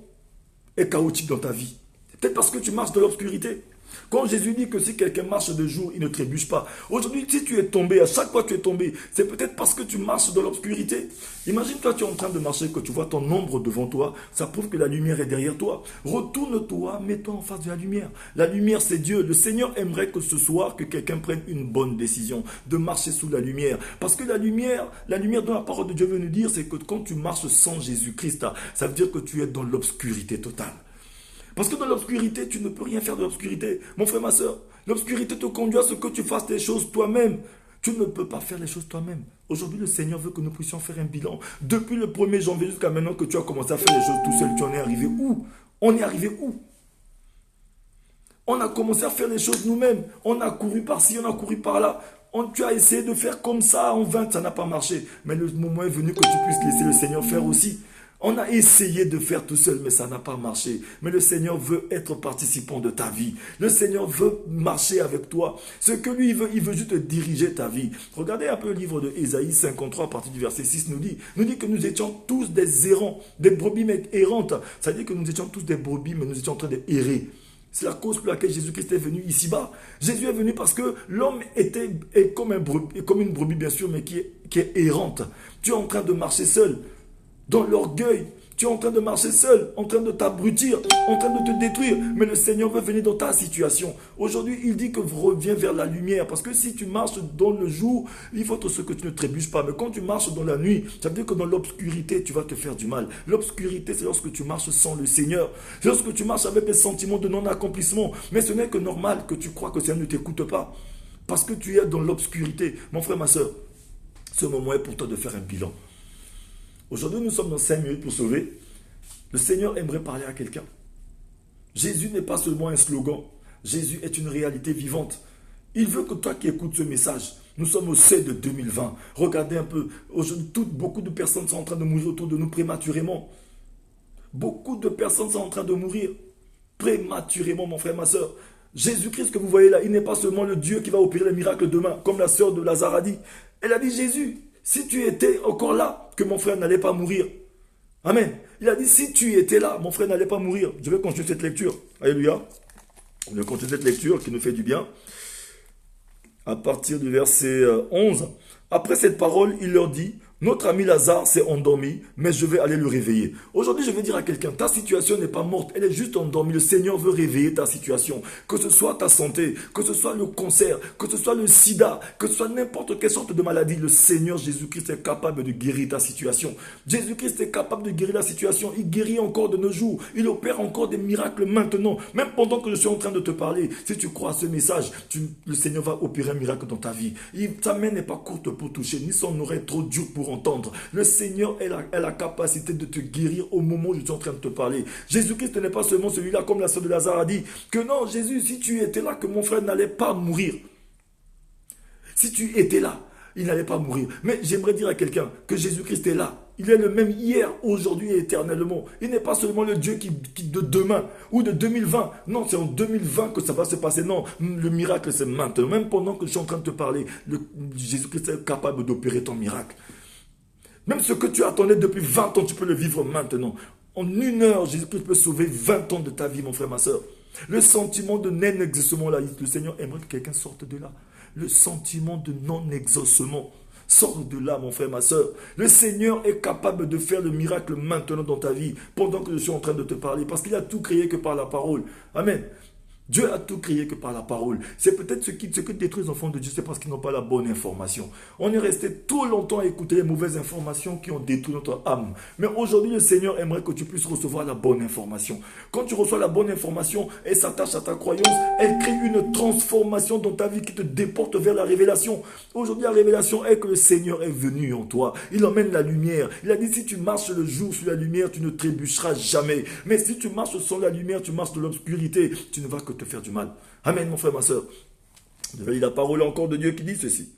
est chaotique dans ta vie. C'est peut-être parce que tu marches dans l'obscurité. Quand Jésus dit que si quelqu'un marche de jour, il ne trébuche pas. Aujourd'hui, si tu es tombé, à chaque fois que tu es tombé, c'est peut-être parce que tu marches dans l'obscurité. Imagine-toi, tu es en train de marcher, que tu vois ton ombre devant toi. Ça prouve que la lumière est derrière toi. Retourne-toi, mets-toi en face de la lumière. La lumière, c'est Dieu. Le Seigneur aimerait que ce soir, que quelqu'un prenne une bonne décision de marcher sous la lumière. Parce que la lumière dont la parole de Dieu veut nous dire, c'est que quand tu marches sans Jésus-Christ, ça veut dire que tu es dans l'obscurité totale. Parce que dans l'obscurité, tu ne peux rien faire de l'obscurité. Mon frère, ma soeur, l'obscurité te conduit à ce que tu fasses les choses toi-même. Tu ne peux pas faire les choses toi-même. Aujourd'hui, le Seigneur veut que nous puissions faire un bilan. Depuis le 1er janvier jusqu'à maintenant que tu as commencé à faire les choses tout seul, tu en es arrivé où? On est arrivé où? On a commencé à faire les choses nous-mêmes. On a couru par-ci, on a couru par-là. Tu as essayé de faire comme ça en vain, ça n'a pas marché. Mais le moment est venu que tu puisses laisser le Seigneur faire aussi. On a essayé de faire tout seul, mais ça n'a pas marché. Mais le Seigneur veut être participant de ta vie. Le Seigneur veut marcher avec toi. Ce que lui il veut juste diriger ta vie. Regardez un peu le livre de Ésaïe 53, à partir du verset 6, nous dit que nous étions tous des errants, des brebis errantes. Ça veut dire que nous étions tous des brebis, mais nous étions en train d'errer. C'est la cause pour laquelle Jésus-Christ est venu ici-bas. Jésus est venu parce que l'homme est comme une brebis, bien sûr, mais qui est errante. Tu es en train de marcher seul. Dans l'orgueil, tu es en train de marcher seul, en train de t'abrutir, en train de te détruire. Mais le Seigneur veut venir dans ta situation. Aujourd'hui, il dit que reviens vers la lumière. Parce que si tu marches dans le jour, il faut ce que tu ne trébuches pas. Mais quand tu marches dans la nuit, ça veut dire que dans l'obscurité, tu vas te faire du mal. L'obscurité, c'est lorsque tu marches sans le Seigneur. C'est lorsque tu marches avec des sentiments de non-accomplissement. Mais ce n'est que normal que tu crois que le Seigneur ne t'écoute pas. Parce que tu es dans l'obscurité. Mon frère, ma soeur, ce moment est pour toi de faire un bilan. Aujourd'hui, nous sommes dans 5 minutes pour sauver. Le Seigneur aimerait parler à quelqu'un. Jésus n'est pas seulement un slogan. Jésus est une réalité vivante. Il veut que toi qui écoutes ce message, nous sommes au seuil de 2020. Regardez un peu. Aujourd'hui, beaucoup de personnes sont en train de mourir autour de nous prématurément. Beaucoup de personnes sont en train de mourir prématurément, mon frère, ma soeur. Jésus-Christ que vous voyez là, il n'est pas seulement le Dieu qui va opérer les miracles demain, comme la sœur de Lazare a dit. Elle a dit, Jésus, si tu étais encore là, que mon frère n'allait pas mourir. Amen. Il a dit, si tu étais là, mon frère n'allait pas mourir. Je vais continuer cette lecture. Alléluia. On va continuer cette lecture qui nous fait du bien. À partir du verset 11. Après cette parole, il leur dit, notre ami Lazare s'est endormi, mais je vais aller le réveiller. Aujourd'hui, je vais dire à quelqu'un, ta situation n'est pas morte, elle est juste endormie. Le Seigneur veut réveiller ta situation. Que ce soit ta santé, que ce soit le cancer, que ce soit le sida, que ce soit n'importe quelle sorte de maladie, le Seigneur Jésus-Christ est capable de guérir ta situation. Jésus-Christ est capable de guérir la situation. Il guérit encore de nos jours. Il opère encore des miracles maintenant. Même pendant que je suis en train de te parler, si tu crois à ce message, le Seigneur va opérer un miracle dans ta vie. Ta main n'est pas courte pour toucher, ni son oreille trop dure pour entendre. Le Seigneur a la capacité de te guérir au moment où je suis en train de te parler. Jésus-Christ n'est pas seulement celui-là, comme la sœur de Lazare a dit, que non, Jésus, si tu étais là, que mon frère n'allait pas mourir. Si tu étais là, il n'allait pas mourir. Mais j'aimerais dire à quelqu'un que Jésus-Christ est là. Il est le même hier, aujourd'hui et éternellement. Il n'est pas seulement le Dieu qui de demain ou de 2020. Non, c'est en 2020 que ça va se passer. Non, le miracle, c'est maintenant. Même pendant que je suis en train de te parler, Jésus-Christ est capable d'opérer ton miracle. Même ce que tu attendais depuis 20 ans, tu peux le vivre maintenant. En 1 heure, Jésus-Christ peut sauver 20 ans de ta vie, mon frère, ma soeur. Le sentiment de non-exaucement, là, le Seigneur aimerait que quelqu'un sorte de là. Le sentiment de non-exaucement. Sors de là, mon frère, ma soeur. Le Seigneur est capable de faire le miracle maintenant dans ta vie, pendant que je suis en train de te parler, parce qu'il a tout créé que par la parole. Amen. Dieu a tout créé que par la parole. C'est peut-être ce que détruit les enfants de Dieu, c'est parce qu'ils n'ont pas la bonne information. On est resté trop longtemps à écouter les mauvaises informations qui ont détruit notre âme. Mais aujourd'hui, le Seigneur aimerait que tu puisses recevoir la bonne information. Quand tu reçois la bonne information, elle s'attache à ta croyance, elle crée une transformation dans ta vie qui te déporte vers la révélation. Aujourd'hui, la révélation est que le Seigneur est venu en toi. Il emmène la lumière. Il a dit, si tu marches le jour sous la lumière, tu ne trébucheras jamais. Mais si tu marches sans la lumière, tu marches dans l'obscurité, tu ne vas que te faire du mal. Amen, mon frère, ma soeur. Je vais lire la parole encore de Dieu qui dit ceci.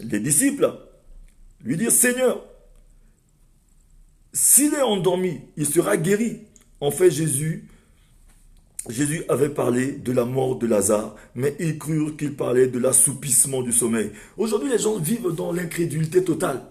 Les disciples lui dirent, Seigneur, s'il est endormi, il sera guéri. En fait, Jésus avait parlé de la mort de Lazare, mais ils crurent qu'il parlait de l'assoupissement du sommeil. Aujourd'hui, les gens vivent dans l'incrédulité totale.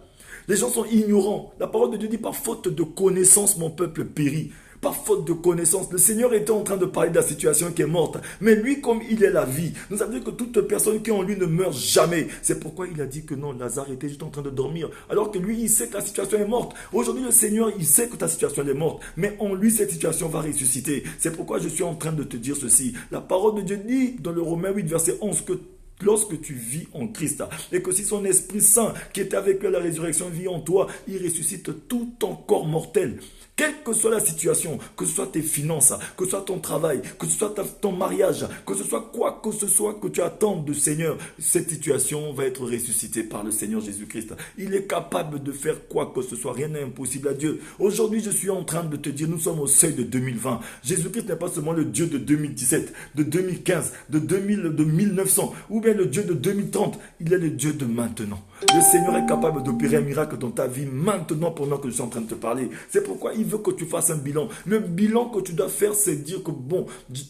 Les gens sont ignorants. La parole de Dieu dit, par faute de connaissance, mon peuple périt. par faute de connaissance. Le Seigneur était en train de parler de la situation qui est morte. Mais lui, comme il est la vie, nous avons dit que toute personne qui est en lui ne meurt jamais. C'est pourquoi il a dit que non, Lazare était juste en train de dormir. Alors que lui, il sait que la situation est morte. Aujourd'hui, le Seigneur, il sait que ta situation est morte. Mais en lui, cette situation va ressusciter. C'est pourquoi je suis en train de te dire ceci. La parole de Dieu dit dans le Romains 8, verset 11, que lorsque tu vis en Christ, et que si son Esprit Saint, qui était avec lui à la résurrection, vit en toi, il ressuscite tout ton corps mortel. Quelle que soit la situation, que ce soit tes finances, que ce soit ton travail, que ce soit ton mariage, que ce soit quoi que ce soit que tu attends du Seigneur, cette situation va être ressuscitée par le Seigneur Jésus-Christ. Il est capable de faire quoi que ce soit. Rien n'est impossible à Dieu. Aujourd'hui, je suis en train de te dire, nous sommes au seuil de 2020. Jésus-Christ n'est pas seulement le Dieu de 2017, de 2015, de 2000, de 1900, ou bien le Dieu de 2030. Il est le Dieu de maintenant. Le Seigneur est capable d'opérer un miracle dans ta vie maintenant pendant que je suis en train de te parler. C'est pourquoi il veut que tu fasses un bilan. Le bilan que tu dois faire, c'est dire que bon,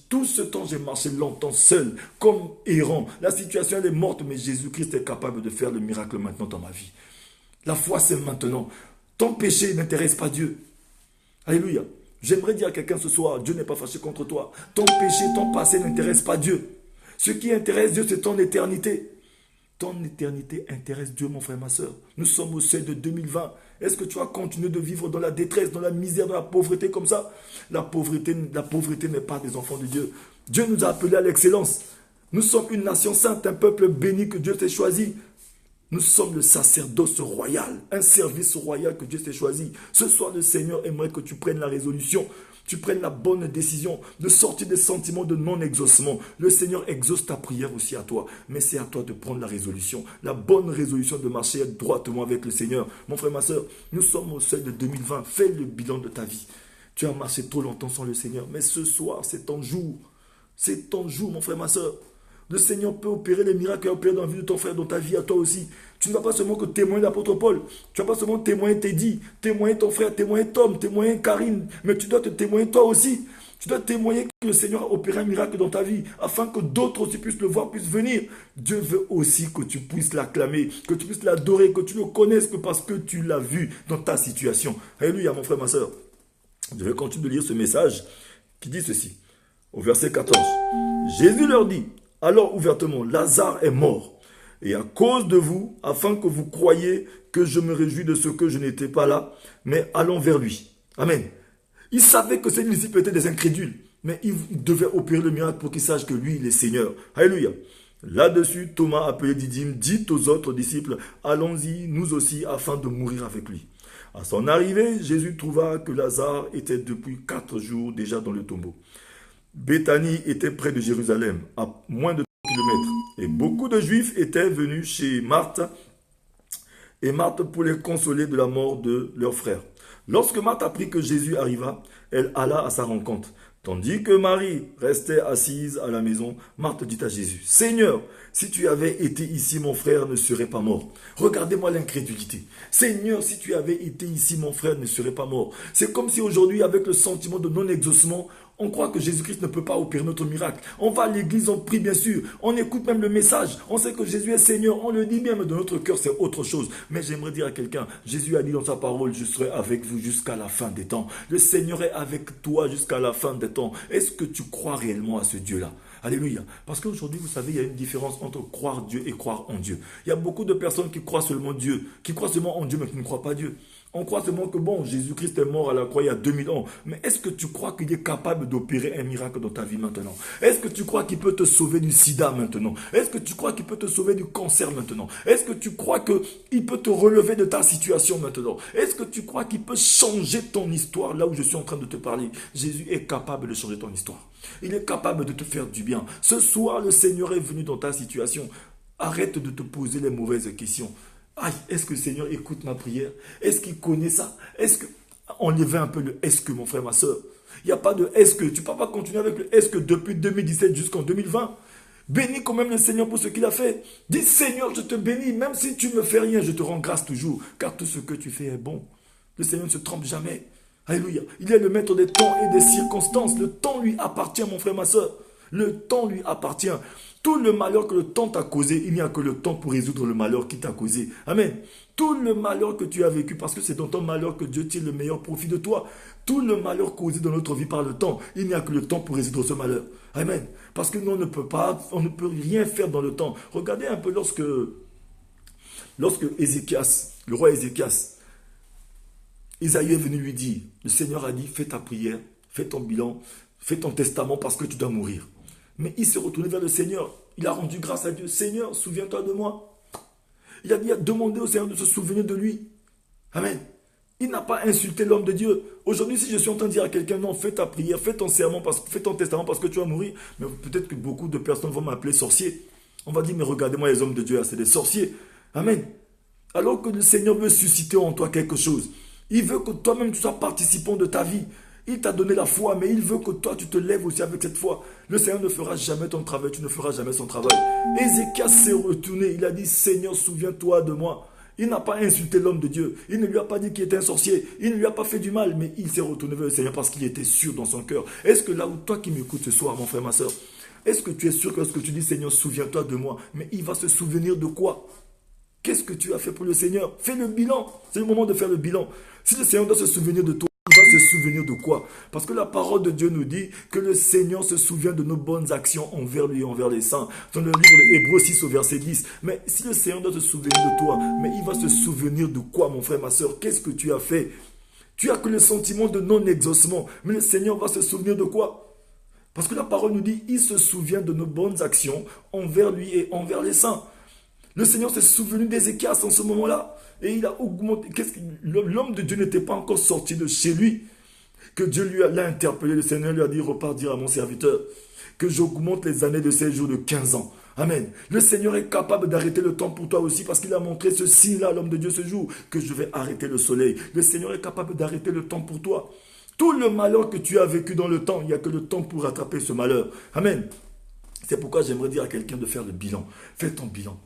tout ce temps, j'ai marché longtemps seul, comme errant. La situation, elle est morte, mais Jésus-Christ est capable de faire le miracle maintenant dans ma vie. La foi, c'est maintenant. Ton péché n'intéresse pas Dieu. Alléluia. J'aimerais dire à quelqu'un ce soir, Dieu n'est pas fâché contre toi. Ton péché, ton passé n'intéresse pas Dieu. Ce qui intéresse Dieu, c'est ton éternité. Ton éternité intéresse Dieu, mon frère, ma soeur. Nous sommes au seuil de 2020. Est-ce que tu vas continuer de vivre dans la détresse, dans la misère, dans la pauvreté comme ça? La pauvreté n'est pas des enfants de Dieu. Dieu nous a appelés à l'excellence. Nous sommes une nation sainte, un peuple béni que Dieu s'est choisi. Nous sommes le sacerdoce royal, un service royal que Dieu s'est choisi. Ce soir, le Seigneur aimerait que tu prennes la résolution, tu prennes la bonne décision de sortir des sentiments de non-exaucement. Le Seigneur exauce ta prière aussi à toi, mais c'est à toi de prendre la résolution, la bonne résolution de marcher droitement avec le Seigneur. Mon frère, ma soeur, nous sommes au seuil de 2020. Fais le bilan de ta vie. Tu as marché trop longtemps sans le Seigneur, mais ce soir, c'est ton jour. C'est ton jour, mon frère, ma soeur. Le Seigneur peut opérer les miracles et opérer dans la vie de ton frère, dans ta vie, à toi aussi. Tu ne vas pas seulement que témoigner l'apôtre Paul. Tu ne vas pas seulement témoigner Teddy, témoigner ton frère, témoigner Tom, témoigner Karine. Mais tu dois te témoigner toi aussi. Tu dois témoigner que le Seigneur a opéré un miracle dans ta vie, afin que d'autres aussi puissent le voir, puissent venir. Dieu veut aussi que tu puisses l'acclamer, que tu puisses l'adorer, que tu le connaisses que parce que tu l'as vu dans ta situation. Alléluia, mon frère, ma soeur. Je vais continuer de lire ce message qui dit ceci. Au verset 14. Jésus leur dit, alors ouvertement, Lazare est mort. Et à cause de vous, afin que vous croyiez que je me réjouis de ce que je n'étais pas là, mais allons vers lui. Amen. Il savait que ces disciples étaient des incrédules, mais il devait opérer le miracle pour qu'ils sachent que lui, il est Seigneur. Alléluia. Là-dessus, Thomas, appelé Didyme, dit aux autres disciples, allons-y, nous aussi, afin de mourir avec lui. À son arrivée, Jésus trouva que Lazare était depuis 4 jours déjà dans le tombeau. Béthanie était près de Jérusalem, à moins de 3 kilomètres. Et beaucoup de Juifs étaient venus chez Marthe pour les consoler de la mort de leur frère. Lorsque Marthe apprit que Jésus arriva, elle alla à sa rencontre. Tandis que Marie restait assise à la maison, Marthe dit à Jésus, « Seigneur, si tu avais été ici, mon frère ne serait pas mort. » Regardez-moi l'incrédulité. « Seigneur, si tu avais été ici, mon frère ne serait pas mort. » C'est comme si aujourd'hui, avec le sentiment de non-exaucement, on croit que Jésus-Christ ne peut pas opérer notre miracle. On va à l'église, on prie bien sûr. On écoute même le message. On sait que Jésus est Seigneur. On le dit bien, mais dans notre cœur, c'est autre chose. Mais j'aimerais dire à quelqu'un, Jésus a dit dans sa parole, je serai avec vous jusqu'à la fin des temps. Le Seigneur est avec toi jusqu'à la fin des temps. Est-ce que tu crois réellement à ce Dieu-là? Alléluia. Parce qu'aujourd'hui, vous savez, il y a une différence entre croire Dieu et croire en Dieu. Il y a beaucoup de personnes qui croient seulement Dieu, qui croient seulement en Dieu, mais qui ne croient pas Dieu. On croit seulement que bon, Jésus-Christ est mort à la croix il y a 2000 ans. Mais est-ce que tu crois qu'il est capable d'opérer un miracle dans ta vie maintenant? Est-ce que tu crois qu'il peut te sauver du sida maintenant? Est-ce que tu crois qu'il peut te sauver du cancer maintenant? Est-ce que tu crois qu'il peut te relever de ta situation maintenant? Est-ce que tu crois qu'il peut changer ton histoire là où je suis en train de te parler? Jésus est capable de changer ton histoire. Il est capable de te faire du bien. Ce soir, le Seigneur est venu dans ta situation. Arrête de te poser les mauvaises questions. Aïe, est-ce que le Seigneur écoute ma prière? Est-ce qu'il connaît ça? Est-ce que... Enlevez un peu le est-ce que, mon frère, ma soeur. Il n'y a pas de est-ce que. Tu ne peux pas continuer avec le est-ce que depuis 2017 jusqu'en 2020. Bénis quand même le Seigneur pour ce qu'il a fait. Dis, Seigneur, je te bénis. Même si tu ne me fais rien, je te rends grâce toujours. Car tout ce que tu fais est bon. Le Seigneur ne se trompe jamais. Alléluia. Il est le maître des temps et des circonstances. Le temps lui appartient, mon frère, ma soeur. Le temps lui appartient. Tout le malheur que le temps t'a causé, il n'y a que le temps pour résoudre le malheur qui t'a causé. Amen. Tout le malheur que tu as vécu, parce que c'est dans ton malheur que Dieu tire le meilleur profit de toi. Tout le malheur causé dans notre vie par le temps, il n'y a que le temps pour résoudre ce malheur. Amen. Parce que nous, on ne peut rien faire dans le temps. Regardez un peu lorsque Ézéchias, le roi Ézéchias, Isaïe est venu lui dire, le Seigneur a dit, fais ta prière, fais ton bilan, fais ton testament parce que tu dois mourir. Mais il s'est retourné vers le Seigneur. Il a rendu grâce à Dieu. Seigneur, souviens-toi de moi. Il a demandé au Seigneur de se souvenir de lui. Amen. Il n'a pas insulté l'homme de Dieu. Aujourd'hui, si je suis en train de dire à quelqu'un, non, fais ta prière, fais ton serment, fais ton testament parce que tu vas mourir, mais peut-être que beaucoup de personnes vont m'appeler sorcier. On va dire, mais regardez-moi les hommes de Dieu, c'est des sorciers. Amen. Alors que le Seigneur veut susciter en toi quelque chose. Il veut que toi-même tu sois participant de ta vie. Il t'a donné la foi, mais il veut que toi tu te lèves aussi avec cette foi. Le Seigneur ne fera jamais ton travail, tu ne feras jamais son travail. Ézéchias s'est retourné, il a dit, Seigneur, souviens-toi de moi. Il n'a pas insulté l'homme de Dieu. Il ne lui a pas dit qu'il était un sorcier. Il ne lui a pas fait du mal, mais il s'est retourné vers le Seigneur parce qu'il était sûr dans son cœur. Est-ce que là où toi qui m'écoutes ce soir, mon frère, ma soeur, est-ce que tu es sûr que lorsque tu dis, Seigneur, souviens-toi de moi, mais il va se souvenir de quoi? Qu'est-ce que tu as fait pour le Seigneur? Fais le bilan. C'est le moment de faire le bilan. Si le Seigneur doit se souvenir de toi, il va se souvenir de quoi? Parce que la parole de Dieu nous dit que le Seigneur se souvient de nos bonnes actions envers lui et envers les saints. Dans le livre de Hébreux 6 au verset 10. Mais si le Seigneur doit se souvenir de toi, mais il va se souvenir de quoi, mon frère, ma soeur? Qu'est-ce que tu as fait? Tu as que le sentiment de non-exaucement. Mais le Seigneur va se souvenir de quoi? Parce que la parole nous dit, il se souvient de nos bonnes actions envers lui et envers les saints. Le Seigneur s'est souvenu d'Ézéchias en ce moment-là. Et il a augmenté. L'homme de Dieu n'était pas encore sorti de chez lui. Que Dieu l'a interpellé. Le Seigneur lui a dit, repars dire à mon serviteur que j'augmente les années de séjour de 15 ans. Amen. Le Seigneur est capable d'arrêter le temps pour toi aussi parce qu'il a montré ce signe-là à l'homme de Dieu ce jour, que je vais arrêter le soleil. Le Seigneur est capable d'arrêter le temps pour toi. Tout le malheur que tu as vécu dans le temps, il n'y a que le temps pour rattraper ce malheur. Amen. C'est pourquoi j'aimerais dire à quelqu'un de faire le bilan. Fais ton bilan.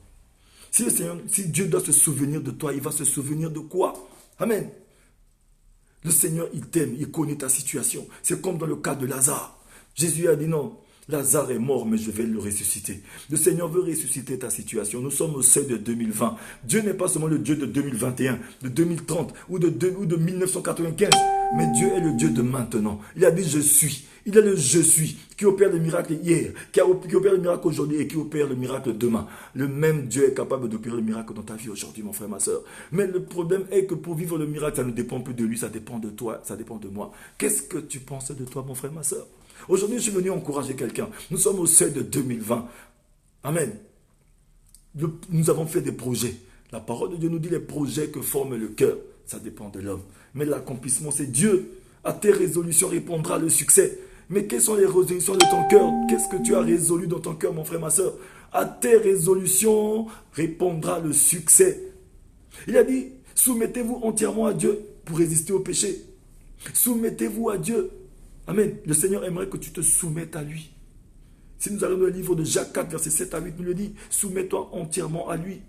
Si Dieu doit se souvenir de toi, il va se souvenir de quoi? Amen. Le Seigneur, il t'aime, il connaît ta situation. C'est comme dans le cas de Lazare. Jésus a dit non, Lazare est mort, mais je vais le ressusciter. Le Seigneur veut ressusciter ta situation. Nous sommes au seuil de 2020. Dieu n'est pas seulement le Dieu de 2021, de 2030 ou de 1995, mais Dieu est le Dieu de maintenant. Il a dit je suis. Il est le je suis qui opère le miracle hier, qui opère le miracle aujourd'hui et qui opère le miracle demain. Le même Dieu est capable d'opérer le miracle dans ta vie aujourd'hui, mon frère, ma soeur. Mais le problème est que pour vivre le miracle, ça ne dépend plus de lui, ça dépend de toi, ça dépend de moi. Qu'est-ce que tu penses de toi, mon frère, ma soeur? Aujourd'hui, je suis venu encourager quelqu'un. Nous sommes au seuil de 2020. Amen. Nous avons fait des projets. La parole de Dieu nous dit les projets que forme le cœur. Ça dépend de l'homme. Mais l'accomplissement, c'est Dieu. À tes résolutions répondra le succès. Mais quelles sont les résolutions de ton cœur? Qu'est-ce que tu as résolu dans ton cœur, mon frère, ma soeur? À tes résolutions répondra le succès. Il a dit, soumettez-vous entièrement à Dieu pour résister au péché. Soumettez-vous à Dieu. Amen. Le Seigneur aimerait que tu te soumettes à lui. Si nous allons dans le livre de Jacques 4, verset 7 à 8, nous le dit, soumets-toi entièrement à lui.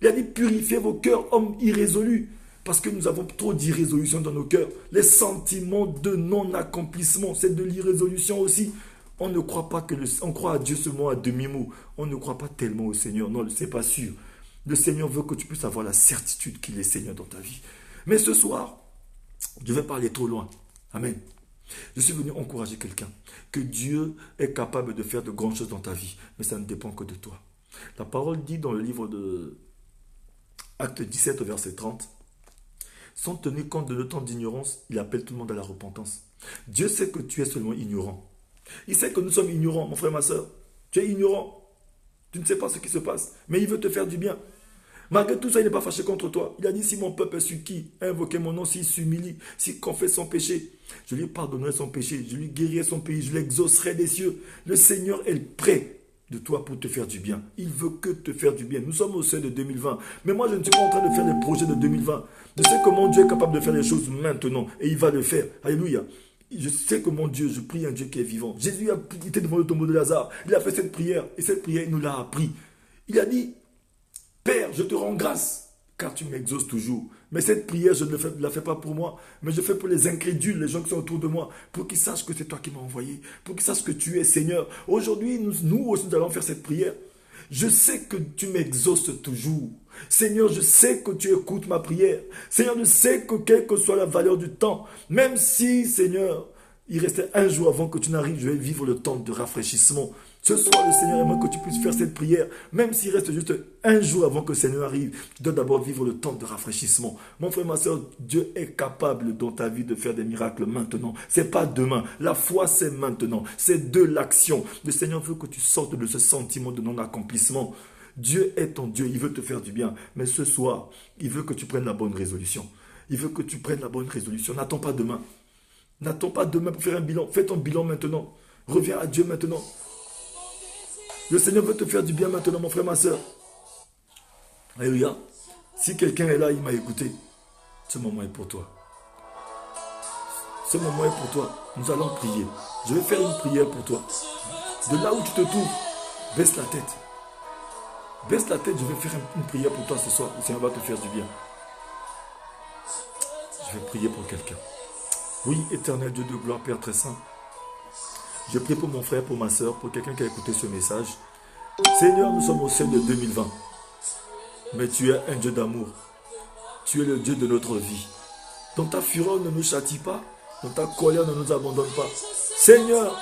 Il a dit, purifiez vos cœurs, hommes irrésolus. Parce que nous avons trop d'irrésolution dans nos cœurs. Les sentiments de non-accomplissement, c'est de l'irrésolution aussi. On ne croit pas on croit à Dieu seulement à demi-mot. On ne croit pas tellement au Seigneur. Non, c'est pas sûr. Le Seigneur veut que tu puisses avoir la certitude qu'il est Seigneur dans ta vie. Mais ce soir, je vais parler trop loin. Amen. Je suis venu encourager quelqu'un. Que Dieu est capable de faire de grandes choses dans ta vie. Mais ça ne dépend que de toi. La parole dit dans le livre de Acte 17, verset 30. Sans tenir compte de notre temps d'ignorance, il appelle tout le monde à la repentance. Dieu sait que tu es seulement ignorant. Il sait que nous sommes ignorants, mon frère, ma soeur. Tu es ignorant. Tu ne sais pas ce qui se passe. Mais il veut te faire du bien. Malgré tout ça, il n'est pas fâché contre toi. Il a dit, si mon peuple est sur qui invoquer mon nom, s'il s'humilie, s'il confesse son péché, je lui pardonnerai son péché, je lui guérirai son pays, je l'exaucerai des cieux. Le Seigneur est prêt de toi pour te faire du bien. Il veut que te faire du bien. Nous sommes au seuil de 2020. Mais moi, je ne suis pas en train de faire les projets de 2020. Je sais comment Dieu est capable de faire les choses maintenant. Et il va le faire. Alléluia. Je sais que mon Dieu, je prie un Dieu qui est vivant. Jésus était devant le tombeau de Lazare. Il a fait cette prière. Et cette prière, il nous l'a appris. Il a dit, Père, je te rends grâce, car tu m'exauces toujours. Mais cette prière, je ne la fais pas pour moi, mais je fais pour les incrédules, les gens qui sont autour de moi, pour qu'ils sachent que c'est toi qui m'as envoyé, pour qu'ils sachent que tu es Seigneur. Aujourd'hui, nous aussi, nous allons faire cette prière. Je sais que tu m'exauces toujours. Seigneur, je sais que tu écoutes ma prière. Seigneur, je sais que quelle que soit la valeur du temps, même si, Seigneur, il restait un jour avant que tu n'arrives, je vais vivre le temps de rafraîchissement. Ce soir, le Seigneur aimerait que tu puisses faire cette prière. Même s'il reste juste un jour avant que le Seigneur arrive, tu dois d'abord vivre le temps de rafraîchissement. Mon frère, ma soeur, Dieu est capable dans ta vie de faire des miracles maintenant. C'est pas demain. La foi, c'est maintenant. C'est de l'action. Le Seigneur veut que tu sortes de ce sentiment de non-accomplissement. Dieu est ton Dieu. Il veut te faire du bien. Mais ce soir, il veut que tu prennes la bonne résolution. Il veut que tu prennes la bonne résolution. N'attends pas demain. N'attends pas demain pour faire un bilan. Fais ton bilan maintenant. Reviens à Dieu maintenant. Le Seigneur veut te faire du bien maintenant, mon frère, ma soeur. Alléluia. Si quelqu'un est là, il m'a écouté. Ce moment est pour toi. Ce moment est pour toi. Nous allons prier. Je vais faire une prière pour toi. De là où tu te trouves, baisse la tête. Baisse la tête, je vais faire une prière pour toi ce soir. Le Seigneur va te faire du bien. Je vais prier pour quelqu'un. Oui, éternel Dieu de gloire, Père très saint. Je prie pour mon frère, pour ma soeur, pour quelqu'un qui a écouté ce message. Seigneur, nous sommes au sein de 2020. Mais tu es un Dieu d'amour. Tu es le Dieu de notre vie. Dans ta fureur, ne nous châtie pas. Dans ta colère, ne nous abandonne pas. Seigneur,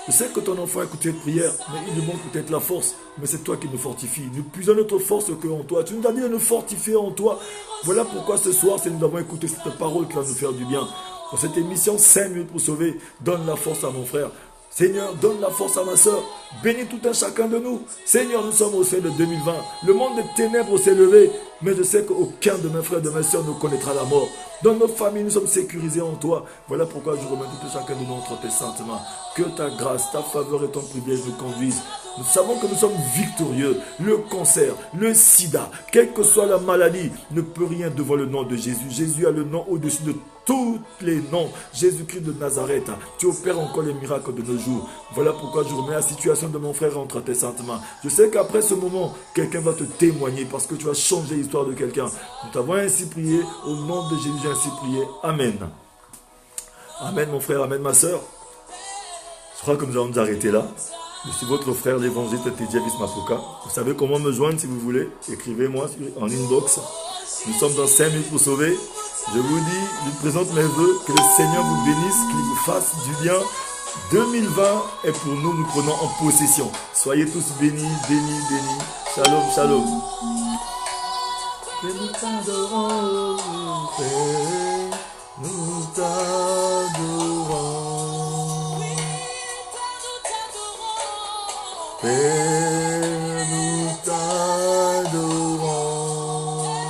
je sais que ton enfant a écouté cette prière, mais il lui manque peut-être la force. Mais c'est toi qui nous fortifies. Nous puisons notre force que en toi. Tu nous as dit de nous fortifier en toi. Voilà pourquoi ce soir, c'est nous avons écouté cette parole qui va nous faire du bien. Dans cette émission, 5 minutes pour sauver, donne la force à mon frère. Seigneur, donne la force à ma soeur. Bénis tout un chacun de nous. Seigneur, nous sommes au sein de 2020. Le monde des ténèbres s'est levé. Mais je sais qu'aucun de mes frères et de mes soeurs ne connaîtra la mort. Dans notre famille, nous sommes sécurisés en toi. Voilà pourquoi je remets tout un chacun de nous entre tes sentiments. Que ta grâce, ta faveur et ton privilège nous conduisent. Nous savons que nous sommes victorieux. Le cancer, le sida, quelle que soit la maladie, ne peut rien devant le nom de Jésus. Jésus a le nom au-dessus de tous les noms. Jésus-Christ de Nazareth, tu opères encore les miracles de nos jours. Voilà pourquoi je remets la situation de mon frère entre tes sentiments. Je sais qu'après ce moment, quelqu'un va te témoigner parce que tu vas changer l'histoire de quelqu'un. Nous t'avons ainsi prié. Au nom de Jésus, j'ai ainsi prié. Amen. Amen, mon frère. Amen, ma soeur. Je crois que nous allons nous arrêter là. Je suis votre frère, l'évangéliste Tedjavis Mafoka. Vous savez comment me joindre si vous voulez. Écrivez-moi en inbox. Nous sommes dans 5 minutes pour sauver. Je vous dis, je vous présente mes vœux. Que le Seigneur vous bénisse, qu'il vous fasse du bien. 2020 est pour nous, nous prenons en possession. Soyez tous bénis, bénis, bénis. Shalom, shalom. Nous t'adorons, nous t'adorons. Père, nous t'adorons.